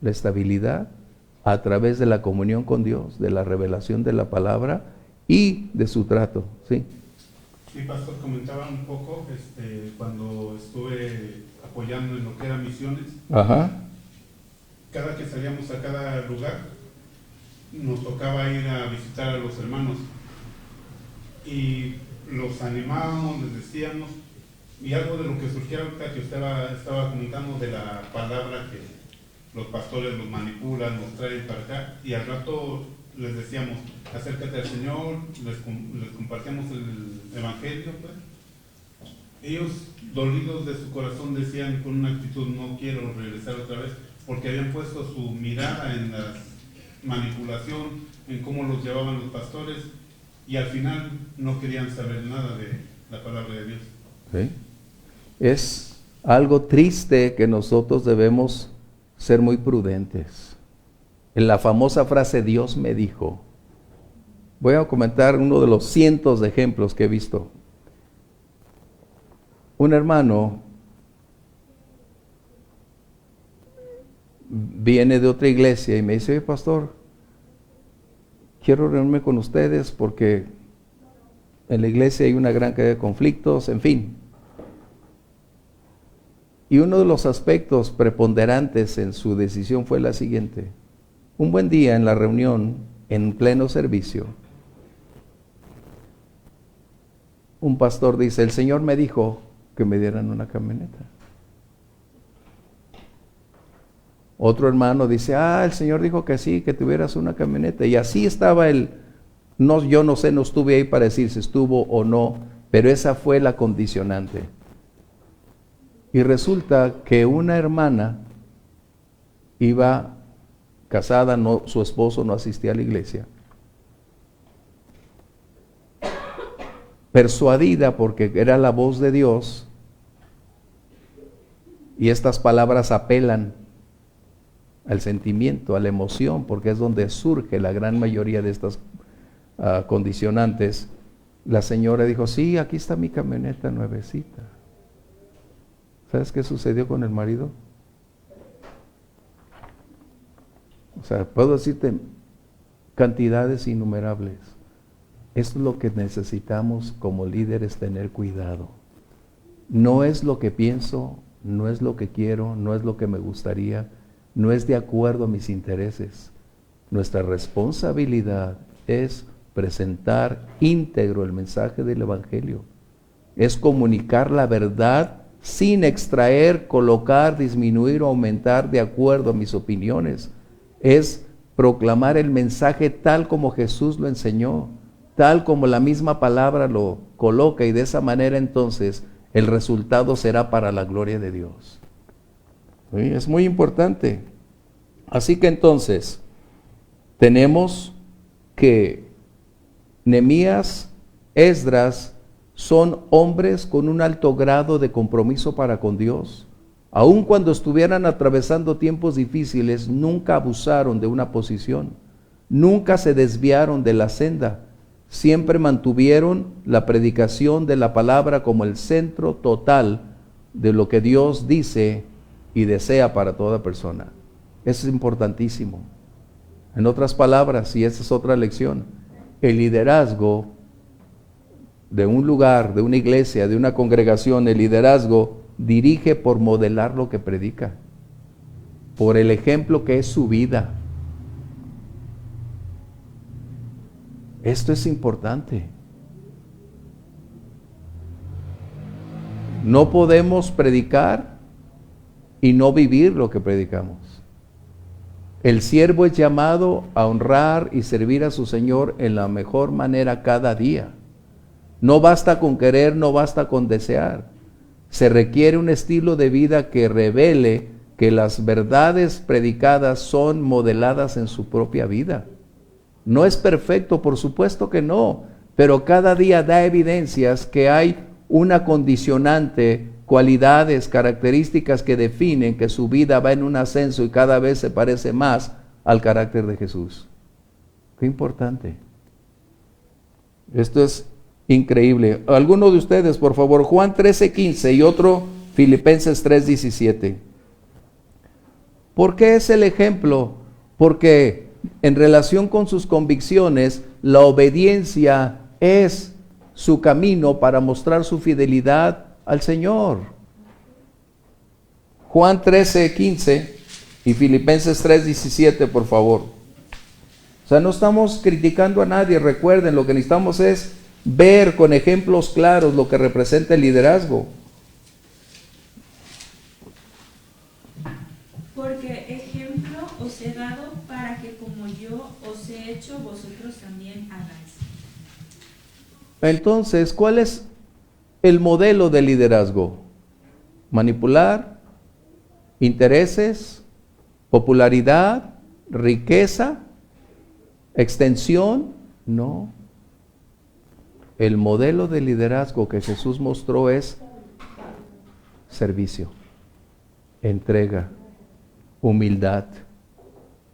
la estabilidad, a través de la comunión con Dios, de la revelación de la palabra y de su trato. ¿Sí? Sí, pastor, comentaba un poco cuando estuve apoyando en lo que eran misiones. Ajá. Cada que salíamos a cada lugar, nos tocaba ir a visitar a los hermanos y los animábamos, les decíamos, y algo de lo que surgió ahorita que usted estaba comentando de la palabra que los pastores los manipulan, los traen para acá, y al rato les decíamos, acércate al Señor, les compartíamos el Evangelio, pues. Ellos, dolidos de su corazón, decían con una actitud, no quiero regresar otra vez, porque habían puesto su mirada en la manipulación, en cómo los llevaban los pastores, y al final no querían saber nada de la palabra de Dios. ¿Sí? Es algo triste que nosotros debemos ser muy prudentes. En la famosa frase, Dios me dijo, voy a comentar uno de los cientos de ejemplos que he visto. Un hermano viene de otra iglesia y me dice, oye, pastor, quiero reunirme con ustedes porque en la iglesia hay una gran cantidad de conflictos, en fin. Y uno de los aspectos preponderantes en su decisión fue la siguiente. Un buen día en la reunión, en pleno servicio, un pastor dice, el Señor me dijo que me dieran una camioneta. Otro hermano dice, el Señor dijo que sí, que tuvieras una camioneta. Y así estaba yo no sé, no estuve ahí para decir si estuvo o no, pero esa fue la condicionante. Y resulta que una hermana iba casada, su esposo no asistía a la iglesia, persuadida porque era la voz de Dios, y estas palabras apelan al sentimiento, a la emoción, porque es donde surge la gran mayoría de estas condicionantes. La señora dijo, sí, aquí está mi camioneta nuevecita. ¿Sabes qué sucedió con el marido? O sea, puedo decirte cantidades innumerables. Esto es lo que necesitamos como líderes, tener cuidado. No es lo que pienso, no es lo que quiero, no es lo que me gustaría, no es de acuerdo a mis intereses. Nuestra responsabilidad es presentar íntegro el mensaje del Evangelio. Es comunicar la verdad sin extraer, colocar, disminuir o aumentar de acuerdo a mis opiniones. Es proclamar el mensaje tal como Jesús lo enseñó, tal como la misma palabra lo coloca, y de esa manera entonces el resultado será para la gloria de Dios. ¿Sí? Es muy importante. Así que entonces tenemos que Nehemías, Esdras son hombres con un alto grado de compromiso para con Dios. Aun cuando estuvieran atravesando tiempos difíciles, nunca abusaron de una posición, nunca se desviaron de la senda, siempre mantuvieron la predicación de la palabra como el centro total de lo que Dios dice y desea para toda persona. Eso es importantísimo. En otras palabras, y esa es otra lección, el liderazgo de un lugar, de una iglesia, de una congregación, el liderazgo dirige por modelar lo que predica, por el ejemplo que es su vida. Esto es importante. No podemos predicar y no vivir lo que predicamos. El siervo es llamado a honrar y servir a su Señor en la mejor manera cada día. No basta con querer, no basta con desear. Se requiere un estilo de vida que revele que las verdades predicadas son modeladas en su propia vida. No es perfecto, por supuesto que no, pero cada día da evidencias que hay una condicionante, cualidades, características que definen que su vida va en un ascenso y cada vez se parece más al carácter de Jesús. Qué importante. Esto es increíble. Alguno de ustedes, por favor, Juan 13:15 y otro Filipenses 3:17. ¿Por qué es el ejemplo? Porque en relación con sus convicciones, la obediencia es su camino para mostrar su fidelidad al Señor. Juan 13:15 y Filipenses 3:17, por favor. O sea, no estamos criticando a nadie, recuerden, lo que necesitamos es ver con ejemplos claros lo que representa el liderazgo. Porque ejemplo os he dado para que como yo os he hecho, vosotros también hagáis. Entonces, ¿cuál es el modelo de liderazgo? Manipular, intereses, popularidad, riqueza, extensión. No. El modelo de liderazgo que Jesús mostró es servicio, entrega, humildad.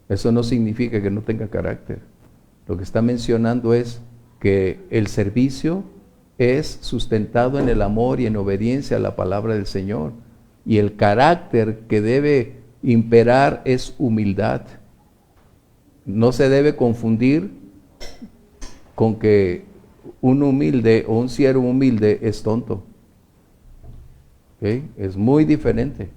Eso no significa que no tenga carácter. Lo que está mencionando es que el servicio es sustentado en el amor y en obediencia a la palabra del Señor. Y el carácter que debe imperar es humildad. No se debe confundir con que un humilde o un siervo humilde es tonto. ¿Ok? Es muy diferente.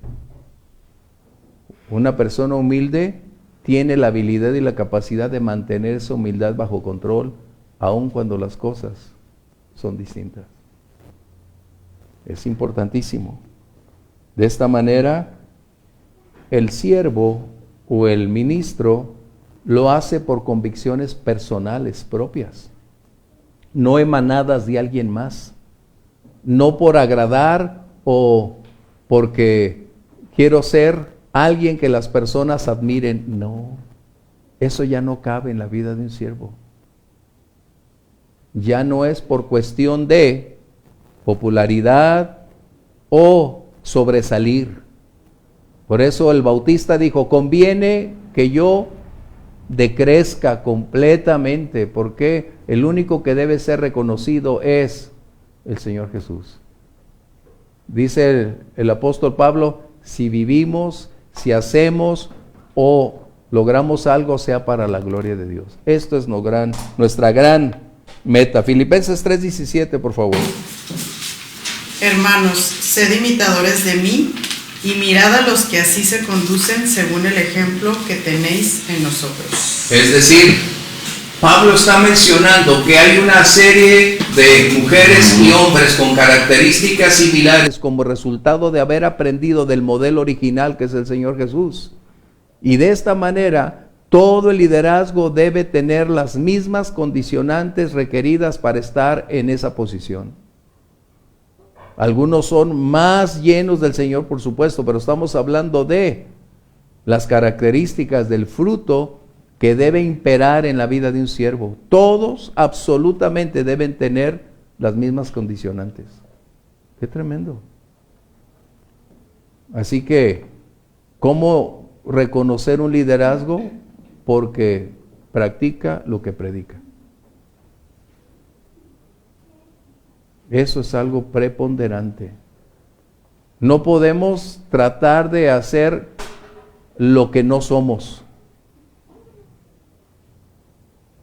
Una persona humilde tiene la habilidad y la capacidad de mantener esa humildad bajo control, aun cuando las cosas son distintas. Es importantísimo. De esta manera, el siervo o el ministro lo hace por convicciones personales propias, no emanadas de alguien más, no por agradar o porque quiero ser alguien que las personas admiren. No, eso ya no cabe en la vida de un siervo. Ya no es por cuestión de popularidad o sobresalir. Por eso el Bautista dijo, conviene que yo decrezca completamente, porque el único que debe ser reconocido es el Señor Jesús. Dice el apóstol Pablo, si vivimos, si hacemos o logramos algo, sea para la gloria de Dios. Esto es nuestra gran meta. Filipenses 3:17, por favor. Hermanos, sed imitadores de mí y mirad a los que así se conducen según el ejemplo que tenéis en nosotros. Es decir, Pablo está mencionando que hay una serie de mujeres y hombres con características similares como resultado de haber aprendido del modelo original que es el Señor Jesús. Y de esta manera, todo el liderazgo debe tener las mismas condicionantes requeridas para estar en esa posición. Algunos son más llenos del Señor, por supuesto, pero estamos hablando de las características del fruto que debe imperar en la vida de un siervo. Todos absolutamente deben tener las mismas condicionantes. ¡Qué tremendo! Así que, ¿cómo reconocer un liderazgo? Porque practica lo que predica. Eso es algo preponderante. No podemos tratar de hacer lo que no somos.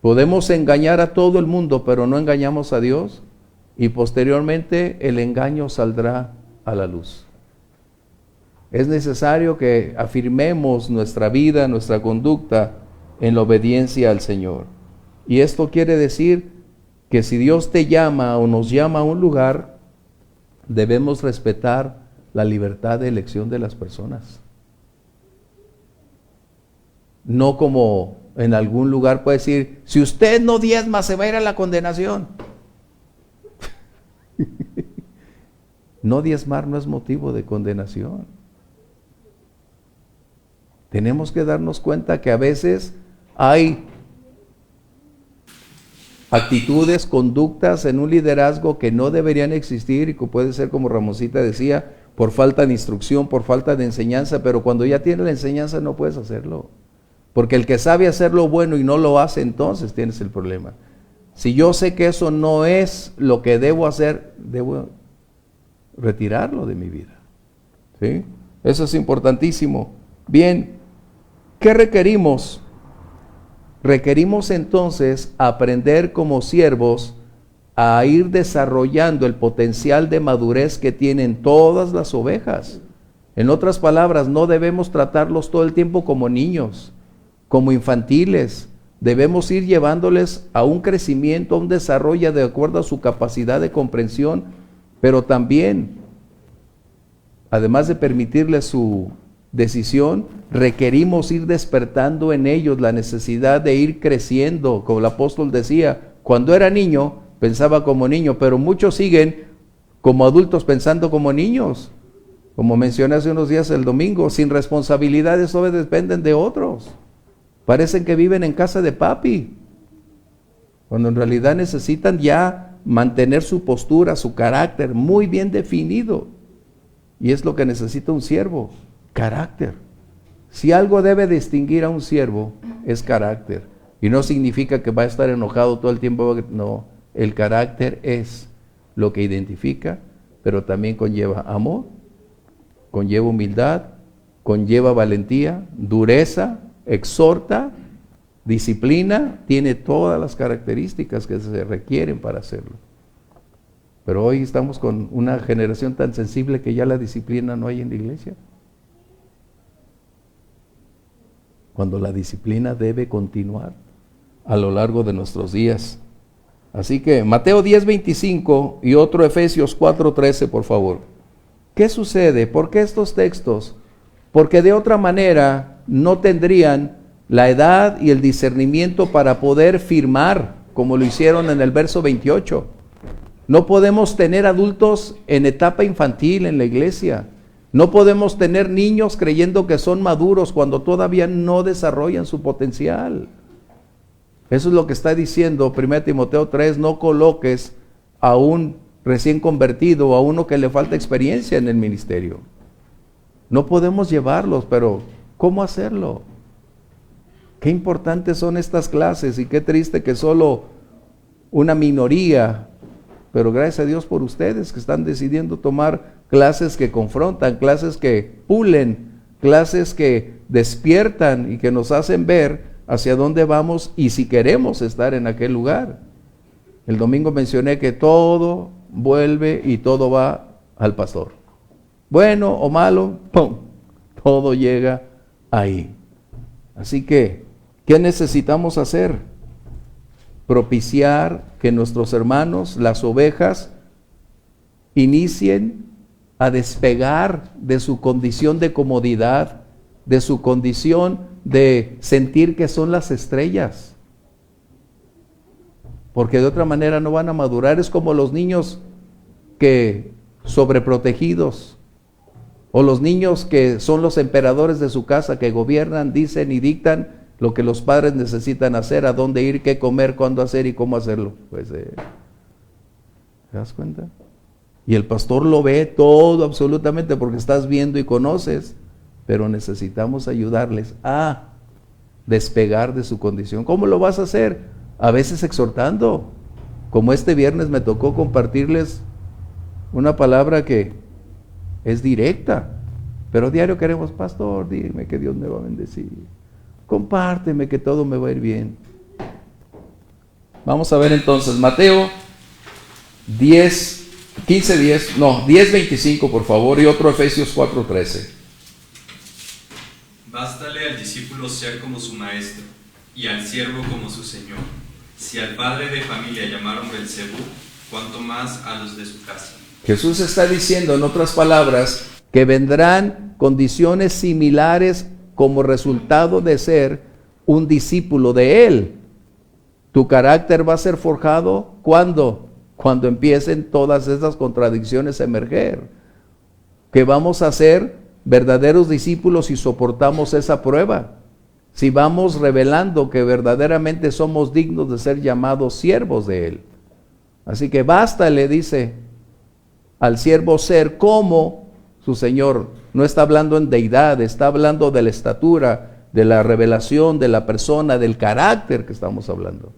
Podemos engañar a todo el mundo, pero no engañamos a Dios, y posteriormente el engaño saldrá a la luz. Es necesario que afirmemos nuestra vida, nuestra conducta en la obediencia al Señor. Y esto quiere decir que si Dios te llama o nos llama a un lugar, debemos respetar la libertad de elección de las personas. No como en algún lugar puede decir, si usted no diezma se va a ir a la condenación. No diezmar no es motivo de condenación. Tenemos que darnos cuenta que a veces hay actitudes, conductas en un liderazgo que no deberían existir y que puede ser, como Ramoncita decía, por falta de instrucción, por falta de enseñanza, pero cuando ya tienes la enseñanza no puedes hacerlo. Porque el que sabe hacer lo bueno y no lo hace, entonces tienes el problema. Si yo sé que eso no es lo que debo hacer, debo retirarlo de mi vida. ¿Sí? Eso es importantísimo. Bien, ¿qué requerimos? Requerimos entonces aprender como siervos a ir desarrollando el potencial de madurez que tienen todas las ovejas. En otras palabras, no debemos tratarlos todo el tiempo como niños, como infantiles. Debemos ir llevándoles a un crecimiento, a un desarrollo de acuerdo a su capacidad de comprensión, pero también, además de permitirles su decisión, requerimos ir despertando en ellos la necesidad de ir creciendo. Como el apóstol decía, cuando era niño pensaba como niño, pero muchos siguen como adultos pensando como niños. Como mencioné hace unos días el domingo, sin responsabilidades, solo dependen de otros. Parecen que viven en casa de papi, cuando en realidad necesitan ya mantener su postura, su carácter muy bien definido. Y es lo que necesita un siervo, carácter. Si algo debe distinguir a un siervo, es carácter. Y no significa que va a estar enojado todo el tiempo, no. El carácter es lo que identifica, pero también conlleva amor, conlleva humildad, conlleva valentía, dureza, exhorta, disciplina, tiene todas las características que se requieren para hacerlo. Pero hoy estamos con una generación tan sensible que ya la disciplina no hay en la iglesia. Cuando la disciplina debe continuar a lo largo de nuestros días. Así que Mateo 10:25 y otro Efesios 4:13, por favor. ¿Qué sucede? ¿Por qué estos textos? Porque de otra manera no tendrían la edad y el discernimiento para poder firmar, como lo hicieron en el verso 28. No podemos tener adultos en etapa infantil en la iglesia. No podemos tener niños creyendo que son maduros cuando todavía no desarrollan su potencial. Eso es lo que está diciendo 1 Timoteo 3, no coloques a un recién convertido o a uno que le falta experiencia en el ministerio. No podemos llevarlos, pero ¿cómo hacerlo? Qué importantes son estas clases y qué triste que solo una minoría, pero gracias a Dios por ustedes que están decidiendo tomar clases que confrontan, clases que pulen, clases que despiertan y que nos hacen ver hacia dónde vamos y si queremos estar en aquel lugar. El domingo mencioné que todo vuelve y todo va al pastor. Bueno o malo, ¡pum!, todo llega ahí. Así que, ¿qué necesitamos hacer? Propiciar que nuestros hermanos, las ovejas, inicien a despegar de su condición de comodidad, de su condición de sentir que son las estrellas, porque de otra manera no van a madurar. Es como los niños que sobreprotegidos, o los niños que son los emperadores de su casa, que gobiernan, dicen y dictan lo que los padres necesitan hacer, a dónde ir, qué comer, cuándo hacer y cómo hacerlo. Pues, ¿te das cuenta? Y el pastor lo ve todo absolutamente porque estás viendo y conoces, pero necesitamos ayudarles a despegar de su condición. ¿Cómo lo vas a hacer? A veces exhortando, como este viernes me tocó compartirles una palabra que es directa, pero diario queremos, pastor, dime que Dios me va a bendecir, compárteme que todo me va a ir bien. Vamos a ver entonces Mateo 10:25 por favor, y otro Efesios 4:13. Bástale al discípulo ser como su maestro, y al siervo como su señor. Si al padre de familia llamaron Belcebú, cuanto más a los de su casa. Jesús está diciendo, en otras palabras, que vendrán condiciones similares como resultado de ser un discípulo de Él. Tu carácter va a ser forjado, ¿cuándo? Cuando empiecen todas esas contradicciones a emerger. Que vamos a ser verdaderos discípulos si soportamos esa prueba. Si vamos revelando que verdaderamente somos dignos de ser llamados siervos de Él. Así que basta, le dice al siervo ser como su Señor. No está hablando en deidad, está hablando de la estatura, de la revelación, de la persona, del carácter que estamos hablando.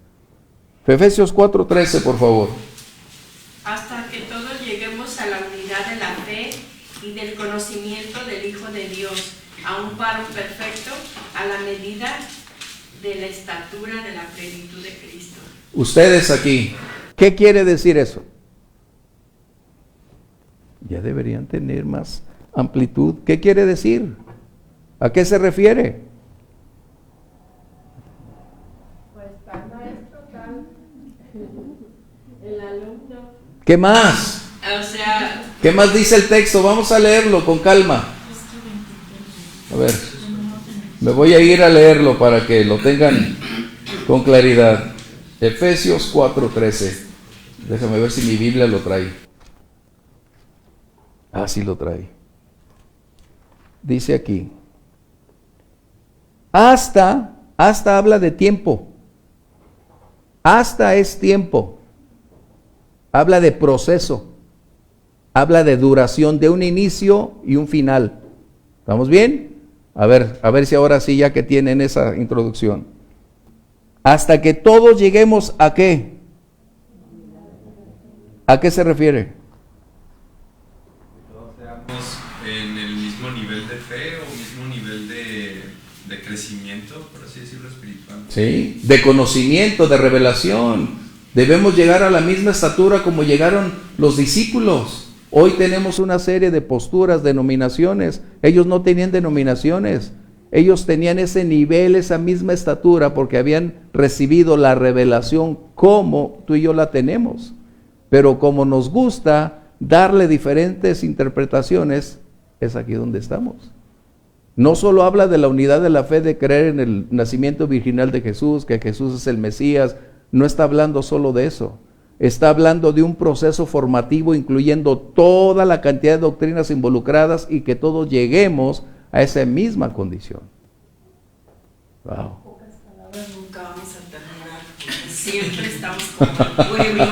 Efesios 4:13, por favor. Hasta que todos lleguemos a la unidad de la fe y del conocimiento del Hijo de Dios, a un varón perfecto, a la medida de la estatura de la plenitud de Cristo. Ustedes aquí, ¿qué quiere decir eso? Ya deberían tener más amplitud. ¿Qué quiere decir? ¿A qué se refiere? Pues tal maestro, tal el alumno. ¿Qué más? O sea, ¿Qué más dice el texto? Vamos a leerlo con calma. A ver, me voy a ir a leerlo para que lo tengan con claridad. Efesios 4:13. Déjame ver si mi Biblia lo trae. Ah, sí lo trae. Dice aquí. Hasta habla de tiempo. Hasta es tiempo. Habla de proceso. Habla de duración, de un inicio y un final. ¿Estamos bien? A ver si ahora sí, ya que tienen esa introducción. Hasta que todos lleguemos ¿a qué? ¿A qué se refiere? Que todos seamos en el mismo nivel de fe o mismo nivel de crecimiento, por así decirlo, espiritual. Sí, de conocimiento, de revelación. Debemos llegar a la misma estatura como llegaron los discípulos. Hoy tenemos una serie de posturas, denominaciones. Ellos no tenían denominaciones. Ellos tenían ese nivel, esa misma estatura, porque habían recibido la revelación como tú y yo la tenemos. Pero como nos gusta darle diferentes interpretaciones, es aquí donde estamos. No solo habla de la unidad de la fe, de creer en el nacimiento virginal de Jesús, que Jesús es el Mesías. No está hablando solo de eso. Está hablando de un proceso formativo incluyendo toda la cantidad de doctrinas involucradas y que todos lleguemos a esa misma condición. Wow. Pocas palabras nunca vamos a terminar, porque siempre estamos como el pueblo,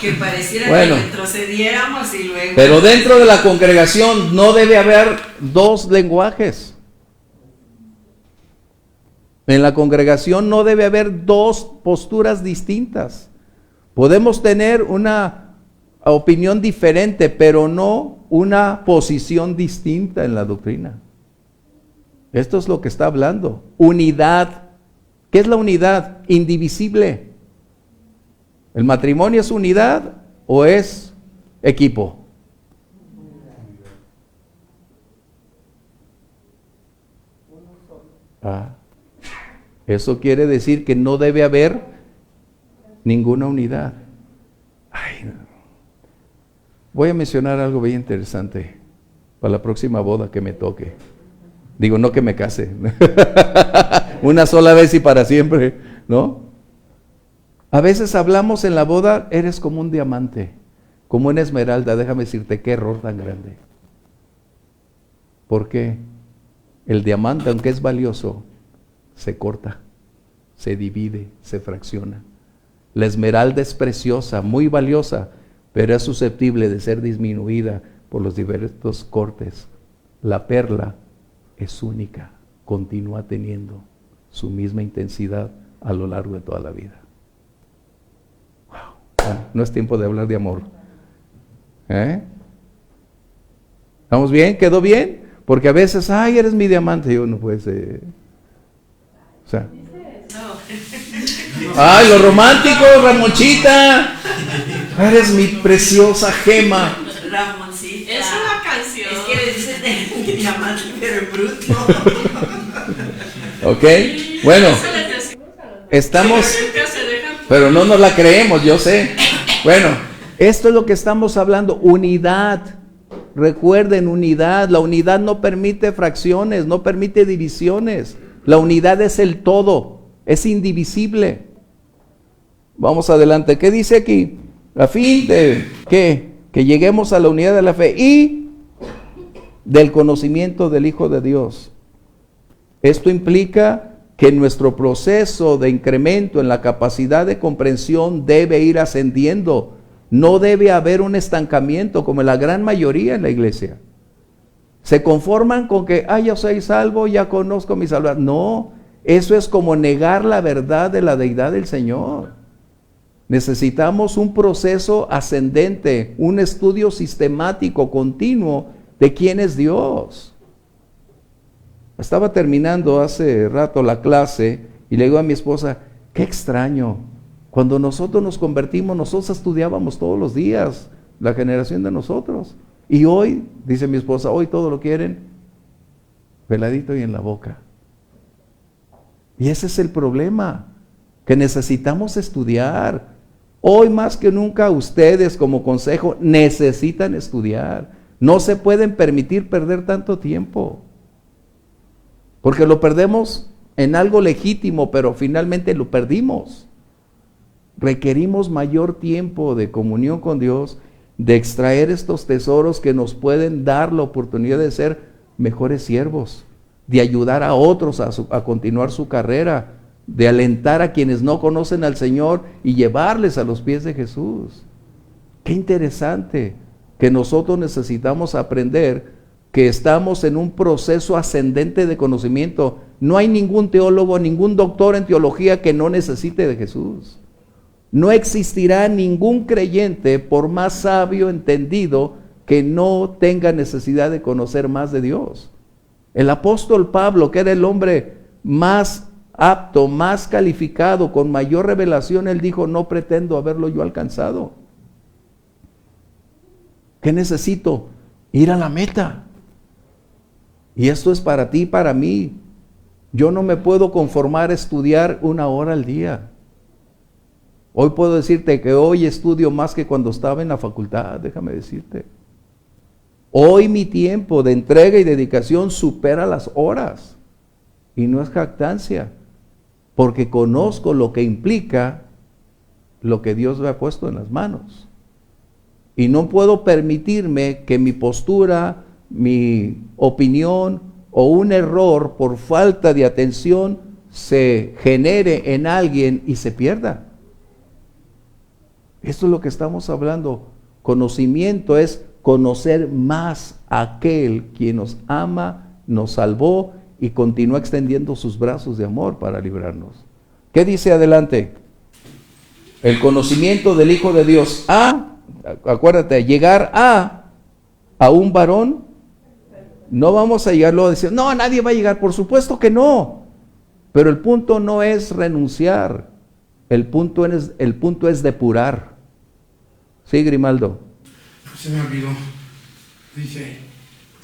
que pareciera Bueno, que retrocediéramos y luego... Pero dentro de la congregación no debe haber dos lenguajes. En la congregación no debe haber dos posturas distintas. Podemos tener una opinión diferente, pero no una posición distinta en la doctrina. Esto es lo que está hablando. Unidad. ¿Qué es la unidad? Indivisible. ¿El matrimonio es unidad o es equipo? Eso quiere decir que no debe haber ninguna unidad. Ay, no. Voy a mencionar algo bien interesante para la próxima boda que me toque. Digo, no que me case. Una sola vez y para siempre, ¿no? A veces hablamos en la boda, eres como un diamante, como una esmeralda. Déjame decirte, qué error tan grande. ¿Por qué? El diamante, aunque es valioso, se corta, se divide, se fracciona. La esmeralda es preciosa, muy valiosa, pero es susceptible de ser disminuida por los diversos cortes. La perla es única, continúa teniendo su misma intensidad a lo largo de toda la vida. Wow. No es tiempo de hablar de amor. ¿Estamos bien? ¿Quedó bien? Porque a veces, ay, eres mi diamante. Yo no puede ser. O sea, ay, lo romántico, Ramonchita. Eres mi preciosa gema. Ramoncita. Es una canción. Es que le dices de diamante, pero en bruto. Ok, bueno, estamos, pero no nos la creemos, yo sé. Bueno, esto es lo que estamos hablando, unidad. Recuerden, unidad. La unidad no permite fracciones, no permite divisiones. La unidad es el todo, es indivisible. Vamos adelante. ¿Qué dice aquí? A fin de ¿qué? Que lleguemos a la unidad de la fe y del conocimiento del Hijo de Dios. Esto implica que nuestro proceso de incremento en la capacidad de comprensión debe ir ascendiendo. No debe haber un estancamiento como la gran mayoría en la iglesia. Se conforman con que, yo soy salvo, ya conozco mi salvación. No, eso es como negar la verdad de la deidad del Señor. Necesitamos un proceso ascendente, un estudio sistemático, continuo de quién es Dios. Estaba terminando hace rato la clase y le digo a mi esposa, qué extraño, cuando nosotros nos convertimos, nosotros estudiábamos todos los días, la generación de nosotros. Y hoy, dice mi esposa, hoy todo lo quieren peladito y en la boca. Y ese es el problema, que necesitamos estudiar. Hoy más que nunca ustedes como consejo necesitan estudiar. No se pueden permitir perder tanto tiempo. Porque lo perdemos en algo legítimo, pero finalmente lo perdimos. Requerimos mayor tiempo de comunión con Dios, de extraer estos tesoros que nos pueden dar la oportunidad de ser mejores siervos, de ayudar a otros a continuar su carrera, de alentar a quienes no conocen al Señor y llevarles a los pies de Jesús. Qué interesante que nosotros necesitamos aprender que estamos en un proceso ascendente de conocimiento. No hay ningún teólogo, ningún doctor en teología que no necesite de Jesús. No existirá ningún creyente, por más sabio, entendido, que no tenga necesidad de conocer más de Dios. El apóstol Pablo, que era el hombre más apto, más calificado, con mayor revelación, él dijo, no pretendo haberlo yo alcanzado. ¿Qué necesito? Ir a la meta. Y esto es para ti y para mí. Yo no me puedo conformar a estudiar 1 hora al día. Hoy puedo decirte que hoy estudio más que cuando estaba en la facultad, déjame decirte. Hoy mi tiempo de entrega y dedicación supera las horas. Y no es jactancia, porque conozco lo que implica lo que Dios me ha puesto en las manos. Y no puedo permitirme que mi postura, mi opinión o un error por falta de atención se genere en alguien y se pierda. Esto es lo que estamos hablando. Conocimiento es conocer más a aquel quien nos ama, nos salvó y continúa extendiendo sus brazos de amor para librarnos. ¿Qué dice adelante? El conocimiento del Hijo de Dios. Acuérdate, llegar a un varón. No vamos a llegarlo a decir, no, nadie va a llegar, por supuesto que no. Pero el punto no es renunciar, el punto es depurar. Sí, Grimaldo. Se me olvidó. Dice,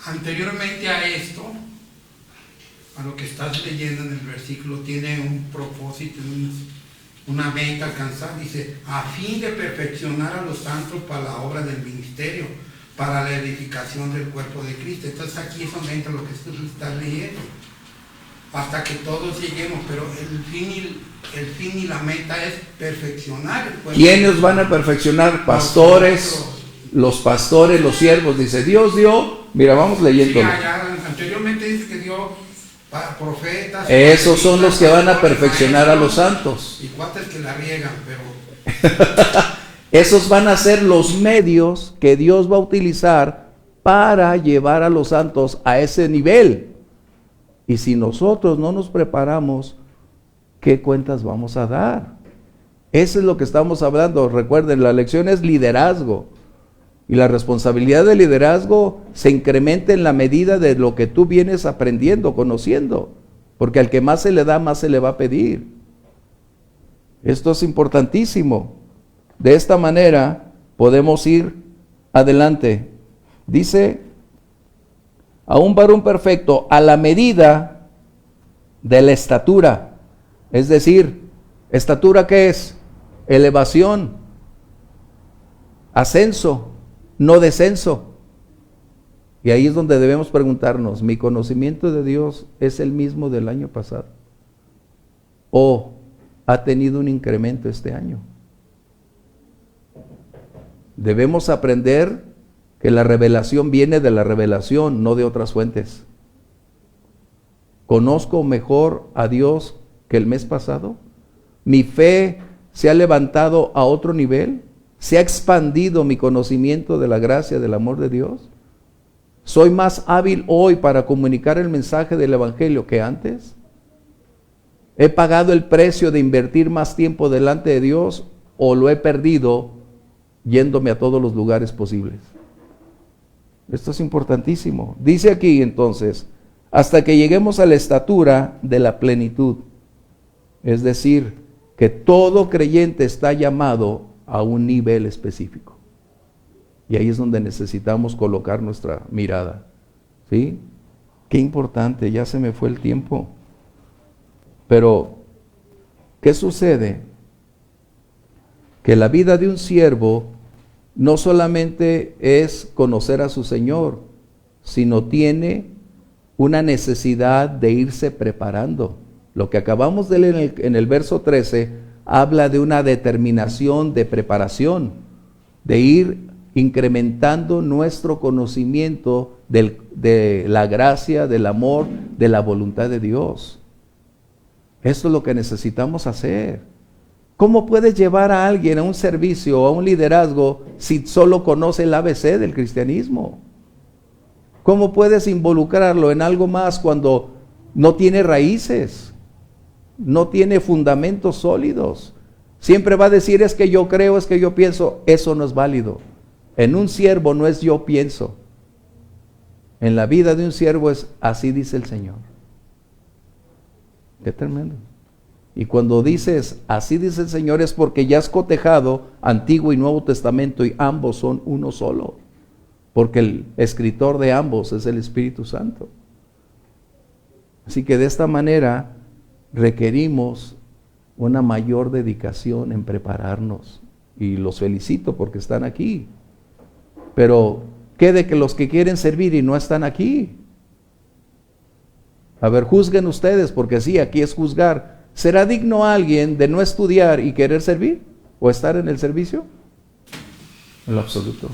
anteriormente a esto, a lo que estás leyendo en el versículo, tiene un propósito, una meta alcanzar. Dice, a fin de perfeccionar a los santos para la obra del ministerio, para la edificación del cuerpo de Cristo. Entonces aquí es donde entra lo que tú estás leyendo. Hasta que todos lleguemos, pero el fin y la meta es perfeccionar el cuerpo. ¿Quiénes van a perfeccionar? Pastores, los pastores, los siervos. Dice, Dios dio, mira, vamos leyendo. Sí, anteriormente dice que dio profetas. Esos son los que van a perfeccionar a los santos. Y cuates que la riegan, pero... Esos van a ser los medios que Dios va a utilizar para llevar a los santos a ese nivel. Y si nosotros no nos preparamos, ¿qué cuentas vamos a dar? Eso es lo que estamos hablando. Recuerden, la lección es liderazgo. Y la responsabilidad del liderazgo se incrementa en la medida de lo que tú vienes aprendiendo, conociendo. Porque al que más se le da, más se le va a pedir. Esto es importantísimo. De esta manera podemos ir adelante. Dice, a un varón perfecto a la medida de la estatura. Es decir, ¿estatura qué es? Elevación, ascenso, no descenso. Y ahí es donde debemos preguntarnos, ¿mi conocimiento de Dios es el mismo del año pasado? ¿O ha tenido un incremento este año? Debemos aprender que la revelación viene de la revelación, no de otras fuentes. ¿Conozco mejor a Dios que el mes pasado? ¿Mi fe se ha levantado a otro nivel? ¿Se ha expandido mi conocimiento de la gracia, del amor de Dios? ¿Soy más hábil hoy para comunicar el mensaje del Evangelio que antes? ¿He pagado el precio de invertir más tiempo delante de Dios o lo he perdido yéndome a todos los lugares posibles? Esto es importantísimo. Dice aquí entonces, hasta que lleguemos a la estatura de la plenitud. Es decir, que todo creyente está llamado a un nivel específico. Y ahí es donde necesitamos colocar nuestra mirada. ¿Sí? Qué importante, ya se me fue el tiempo. Pero, ¿qué sucede? Que la vida de un siervo no solamente es conocer a su Señor, sino tiene una necesidad de irse preparando. Lo que acabamos de leer en el verso 13 habla de una determinación de preparación, de ir incrementando nuestro conocimiento de la gracia, del amor, de la voluntad de Dios. Esto es lo que necesitamos hacer. ¿Cómo puedes llevar a alguien a un servicio o a un liderazgo si solo conoce el ABC del cristianismo? ¿Cómo puedes involucrarlo en algo más cuando no tiene raíces? No tiene fundamentos sólidos. Siempre va a decir, es que yo creo, es que yo pienso. Eso no es válido. En un siervo no es yo pienso. En la vida de un siervo es así dice el Señor. Qué tremendo. Y cuando dices, así dice el Señor, es porque ya has cotejado Antiguo y Nuevo Testamento y ambos son uno solo. Porque el escritor de ambos es el Espíritu Santo. Así que de esta manera requerimos una mayor dedicación en prepararnos. Y los felicito porque están aquí. Pero, ¿qué de que los que quieren servir y no están aquí? A ver, juzguen ustedes, porque sí, aquí es juzgar. ¿Será digno alguien de no estudiar y querer servir? ¿O estar en el servicio? En lo absoluto.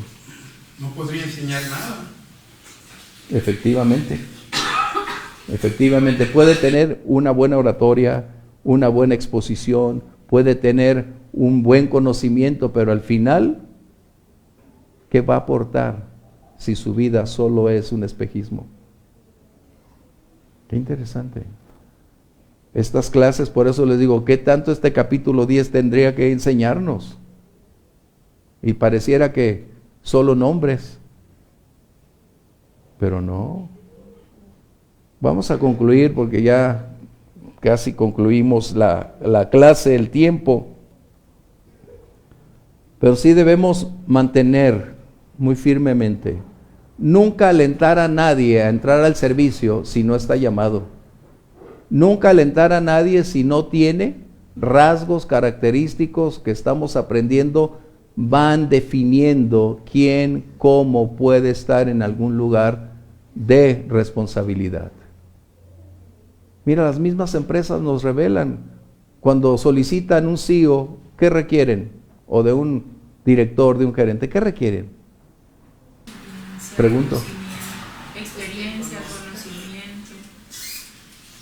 No podría enseñar nada. Efectivamente. Efectivamente, puede tener una buena oratoria, una buena exposición, puede tener un buen conocimiento, pero al final, ¿qué va a aportar si su vida solo es un espejismo? Qué interesante. Estas clases, por eso les digo, ¿qué tanto este capítulo 10 tendría que enseñarnos? Y pareciera que solo nombres, pero no. Vamos a concluir porque ya casi concluimos la clase, el tiempo. Pero sí debemos mantener muy firmemente, nunca alentar a nadie a entrar al servicio si no está llamado. Nunca alentar a nadie si no tiene rasgos característicos que estamos aprendiendo, van definiendo quién, cómo puede estar en algún lugar de responsabilidad. Mira, las mismas empresas nos revelan cuando solicitan un CEO, ¿qué requieren? O de un director, de un gerente, ¿qué requieren? Pregunto. Experiencia, conocimiento.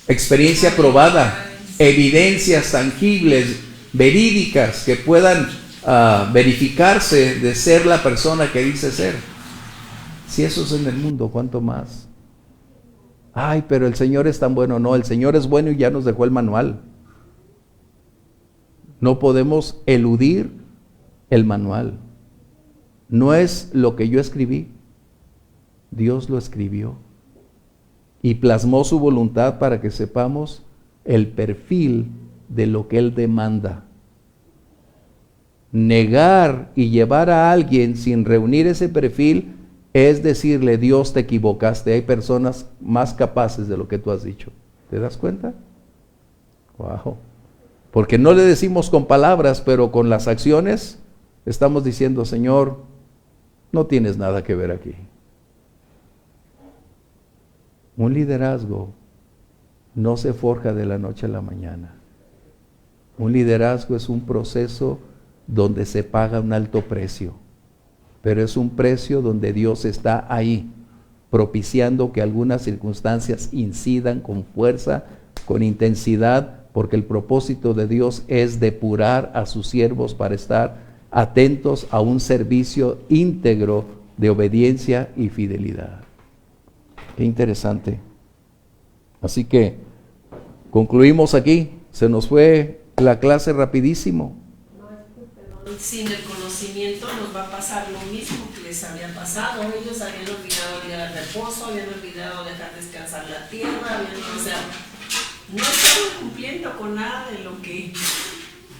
Experiencia probada, evidencias tangibles, verídicas, que puedan verificarse de ser la persona que dice ser. Si eso es en el mundo, ¿cuánto más? Ay, pero el Señor es tan bueno. No, el Señor es bueno y ya nos dejó el manual. No podemos eludir el manual. No es lo que yo escribí. Dios lo escribió y plasmó su voluntad para que sepamos el perfil de lo que Él demanda. Negar y llevar a alguien sin reunir ese perfil es decirle, Dios, te equivocaste. Hay personas más capaces de lo que tú has dicho. ¿Te das cuenta? Wow. Porque no le decimos con palabras, pero con las acciones estamos diciendo, Señor, no tienes nada que ver aquí. Un liderazgo no se forja de la noche a la mañana. Un liderazgo es un proceso donde se paga un alto precio, pero es un precio donde Dios está ahí, propiciando que algunas circunstancias incidan con fuerza, con intensidad, porque el propósito de Dios es depurar a sus siervos para estar atentos a un servicio íntegro de obediencia y fidelidad. Qué interesante. Así que concluimos aquí. Se nos fue la clase rapidísimo. Sin el conocimiento nos va a pasar lo mismo que les había pasado. Ellos habían olvidado el día del reposo, habían olvidado dejar descansar la tierra, o sea, no estaban cumpliendo con nada de lo que...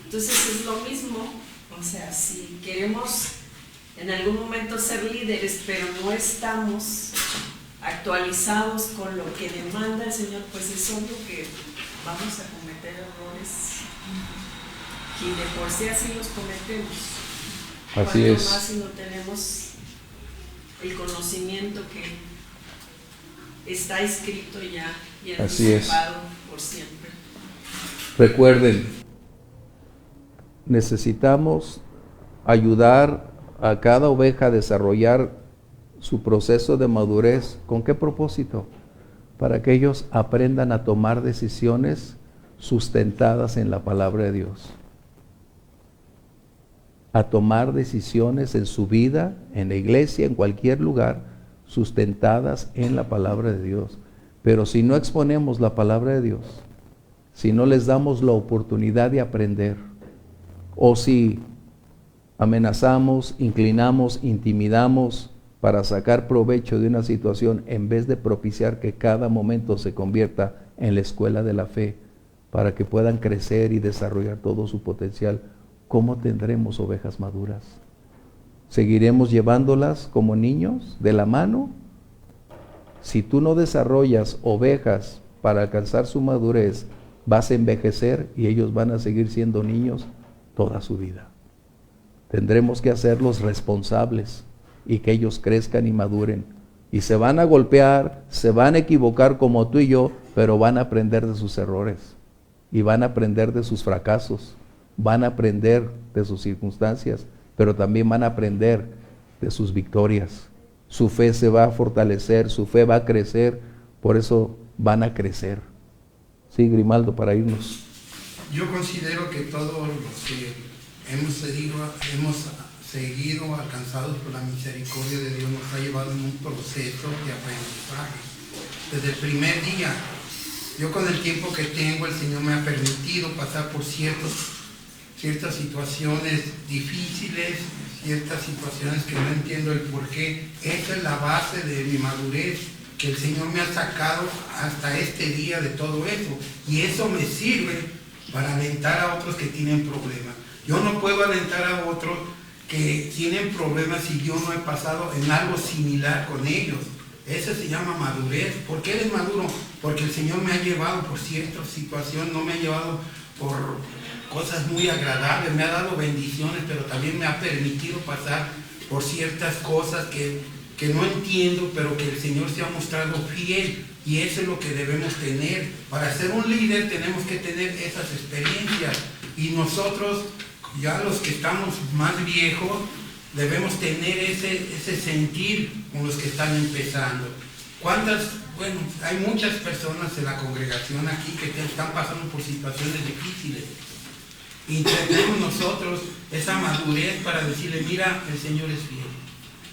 Entonces es lo mismo, o sea, si queremos en algún momento ser líderes, pero no estamos actualizados con lo que demanda el Señor, pues es obvio que vamos a cometer errores. Y de por sí así los cometemos. Así Cuanto es. más si no tenemos el conocimiento que está escrito ya y anticipado por siempre. Recuerden, necesitamos ayudar a cada oveja a desarrollar su proceso de madurez. ¿Con qué propósito? Para que ellos aprendan a tomar decisiones sustentadas en la palabra de Dios. A tomar decisiones en su vida, en la iglesia, en cualquier lugar, sustentadas en la palabra de Dios. Pero si no exponemos la palabra de Dios, si no les damos la oportunidad de aprender, o si amenazamos, inclinamos, intimidamos para sacar provecho de una situación en vez de propiciar que cada momento se convierta en la escuela de la fe, para que puedan crecer y desarrollar todo su potencial, ¿cómo tendremos ovejas maduras? ¿Seguiremos llevándolas como niños de la mano? Si tú no desarrollas ovejas para alcanzar su madurez, vas a envejecer y ellos van a seguir siendo niños toda su vida. Tendremos que hacerlos responsables y que ellos crezcan y maduren. Y se van a golpear, se van a equivocar como tú y yo, pero van a aprender de sus errores y van a aprender de sus fracasos, van a aprender de sus circunstancias, pero también van a aprender de sus victorias. Su fe se va a fortalecer, su fe va a crecer, por eso van a crecer. Sí, Grimaldo, para irnos. Yo considero que todos los que hemos seguido alcanzados por la misericordia de Dios nos ha llevado en un proceso de aprendizaje. Desde el primer día, yo con el tiempo que tengo, el Señor me ha permitido pasar por ciertas situaciones difíciles, ciertas situaciones que no entiendo el por qué. Esa es la base de mi madurez, que el Señor me ha sacado hasta este día de todo eso. Y eso me sirve para alentar a otros que tienen problemas. Yo no puedo alentar a otros que tienen problemas si yo no he pasado en algo similar con ellos. Eso se llama madurez. ¿Por qué eres maduro? Porque el Señor me ha llevado por ciertas situaciones, no me ha llevado por cosas muy agradables, me ha dado bendiciones, pero también me ha permitido pasar por ciertas cosas que no entiendo, pero que el Señor se ha mostrado fiel, y eso es lo que debemos tener. Para ser un líder tenemos que tener esas experiencias, y nosotros, ya los que estamos más viejos, debemos tener ese sentir con los que están empezando. Bueno, hay muchas personas en la congregación aquí que están pasando por situaciones difíciles. Y tenemos nosotros esa madurez para decirle, mira, el Señor es fiel.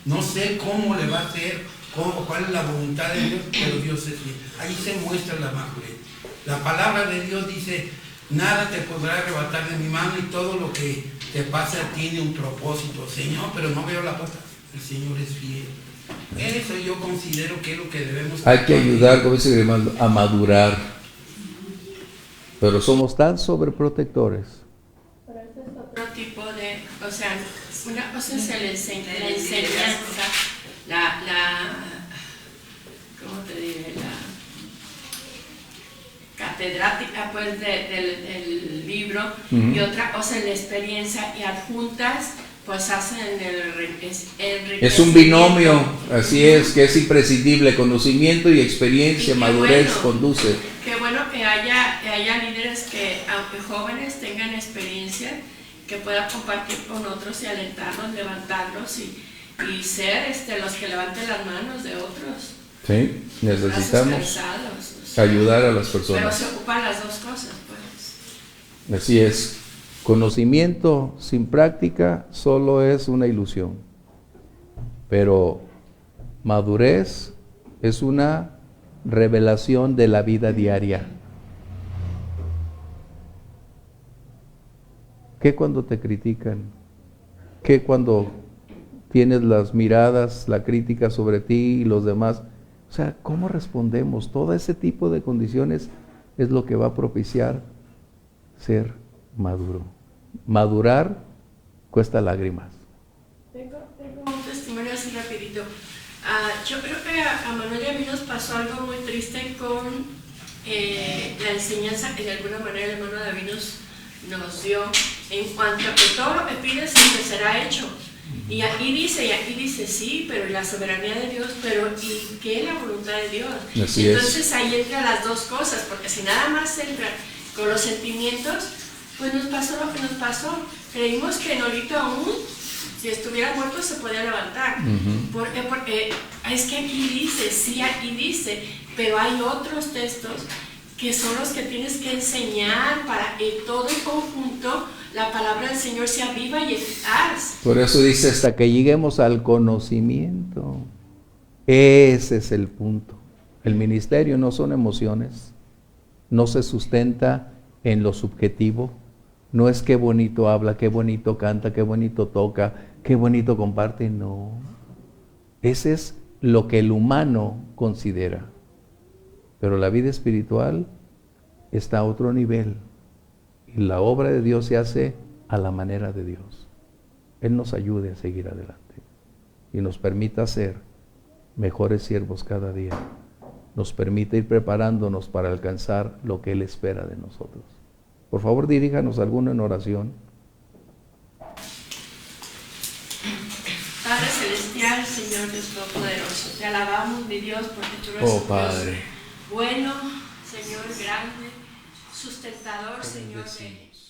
No sé cómo le va a hacer, cuál es la voluntad de Dios, pero Dios es fiel. Ahí se muestra la madurez. La palabra de Dios dice, nada te podrá arrebatar de mi mano, y todo lo que te pasa tiene un propósito. Señor, pero no veo la puerta. El Señor es fiel. Eso yo considero que es lo que debemos... Hay que ayudar, como dice Grimaldo, a madurar. Pero somos tan sobreprotectores. Pero eso es otro tipo de... O sea, una cosa es la enseñanza, ¿cómo te diré? La catedrática, pues, del libro, y otra cosa es la experiencia, y adjuntas pues hacen el enriquecimiento. Es un binomio, así es, que es imprescindible, conocimiento y experiencia, y madurez bueno, conduce. Qué bueno que haya líderes que, aunque jóvenes, tengan experiencia, que puedan compartir con otros y alentarlos, levantarlos y ser los que levanten las manos de otros. Sí, necesitamos ayudar a las personas. Pero se ocupan las dos cosas, pues. Así es. Conocimiento sin práctica solo es una ilusión, pero madurez es una revelación de la vida diaria. ¿Qué cuando te critican? ¿Qué cuando tienes las miradas, la crítica sobre ti y los demás? O sea, ¿cómo respondemos? Todo ese tipo de condiciones es lo que va a propiciar ser maduro. Madurar cuesta lágrimas. Tengo un testimonio así rapidito. Yo creo que a Manuel y a mí nos pasó algo muy triste con la enseñanza que de alguna manera el hermano David nos dio en cuanto a que todo lo que pides siempre será hecho. Y aquí dice, sí, pero la soberanía de Dios, pero ¿y qué es la voluntad de Dios? Así entonces es. Ahí entran las dos cosas, porque si nada más entra con los sentimientos, pues nos pasó lo que nos pasó. Creímos que Nolito aún, si estuviera muerto, se podía levantar. ¿Por qué? Porque es que aquí dice, sí, aquí dice, pero hay otros textos que son los que tienes que enseñar para que todo en conjunto la palabra del Señor sea viva y eficaz. Por eso dice, hasta que lleguemos al conocimiento. Ese es el punto. El ministerio no son emociones, no se sustenta en lo subjetivo. No es qué bonito habla, qué bonito canta, qué bonito toca, qué bonito comparte, no. Ese es lo que el humano considera. Pero la vida espiritual está a otro nivel. Y la obra de Dios se hace a la manera de Dios. Él nos ayude a seguir adelante y nos permita ser mejores siervos cada día. Nos permite ir preparándonos para alcanzar lo que Él espera de nosotros. Por favor, diríjanos alguno en oración. Padre Celestial, Señor Dios Todopoderoso, te alabamos, mi Dios, porque tú eres un Padre. Dios bueno, Señor grande, sustentador, Señor, de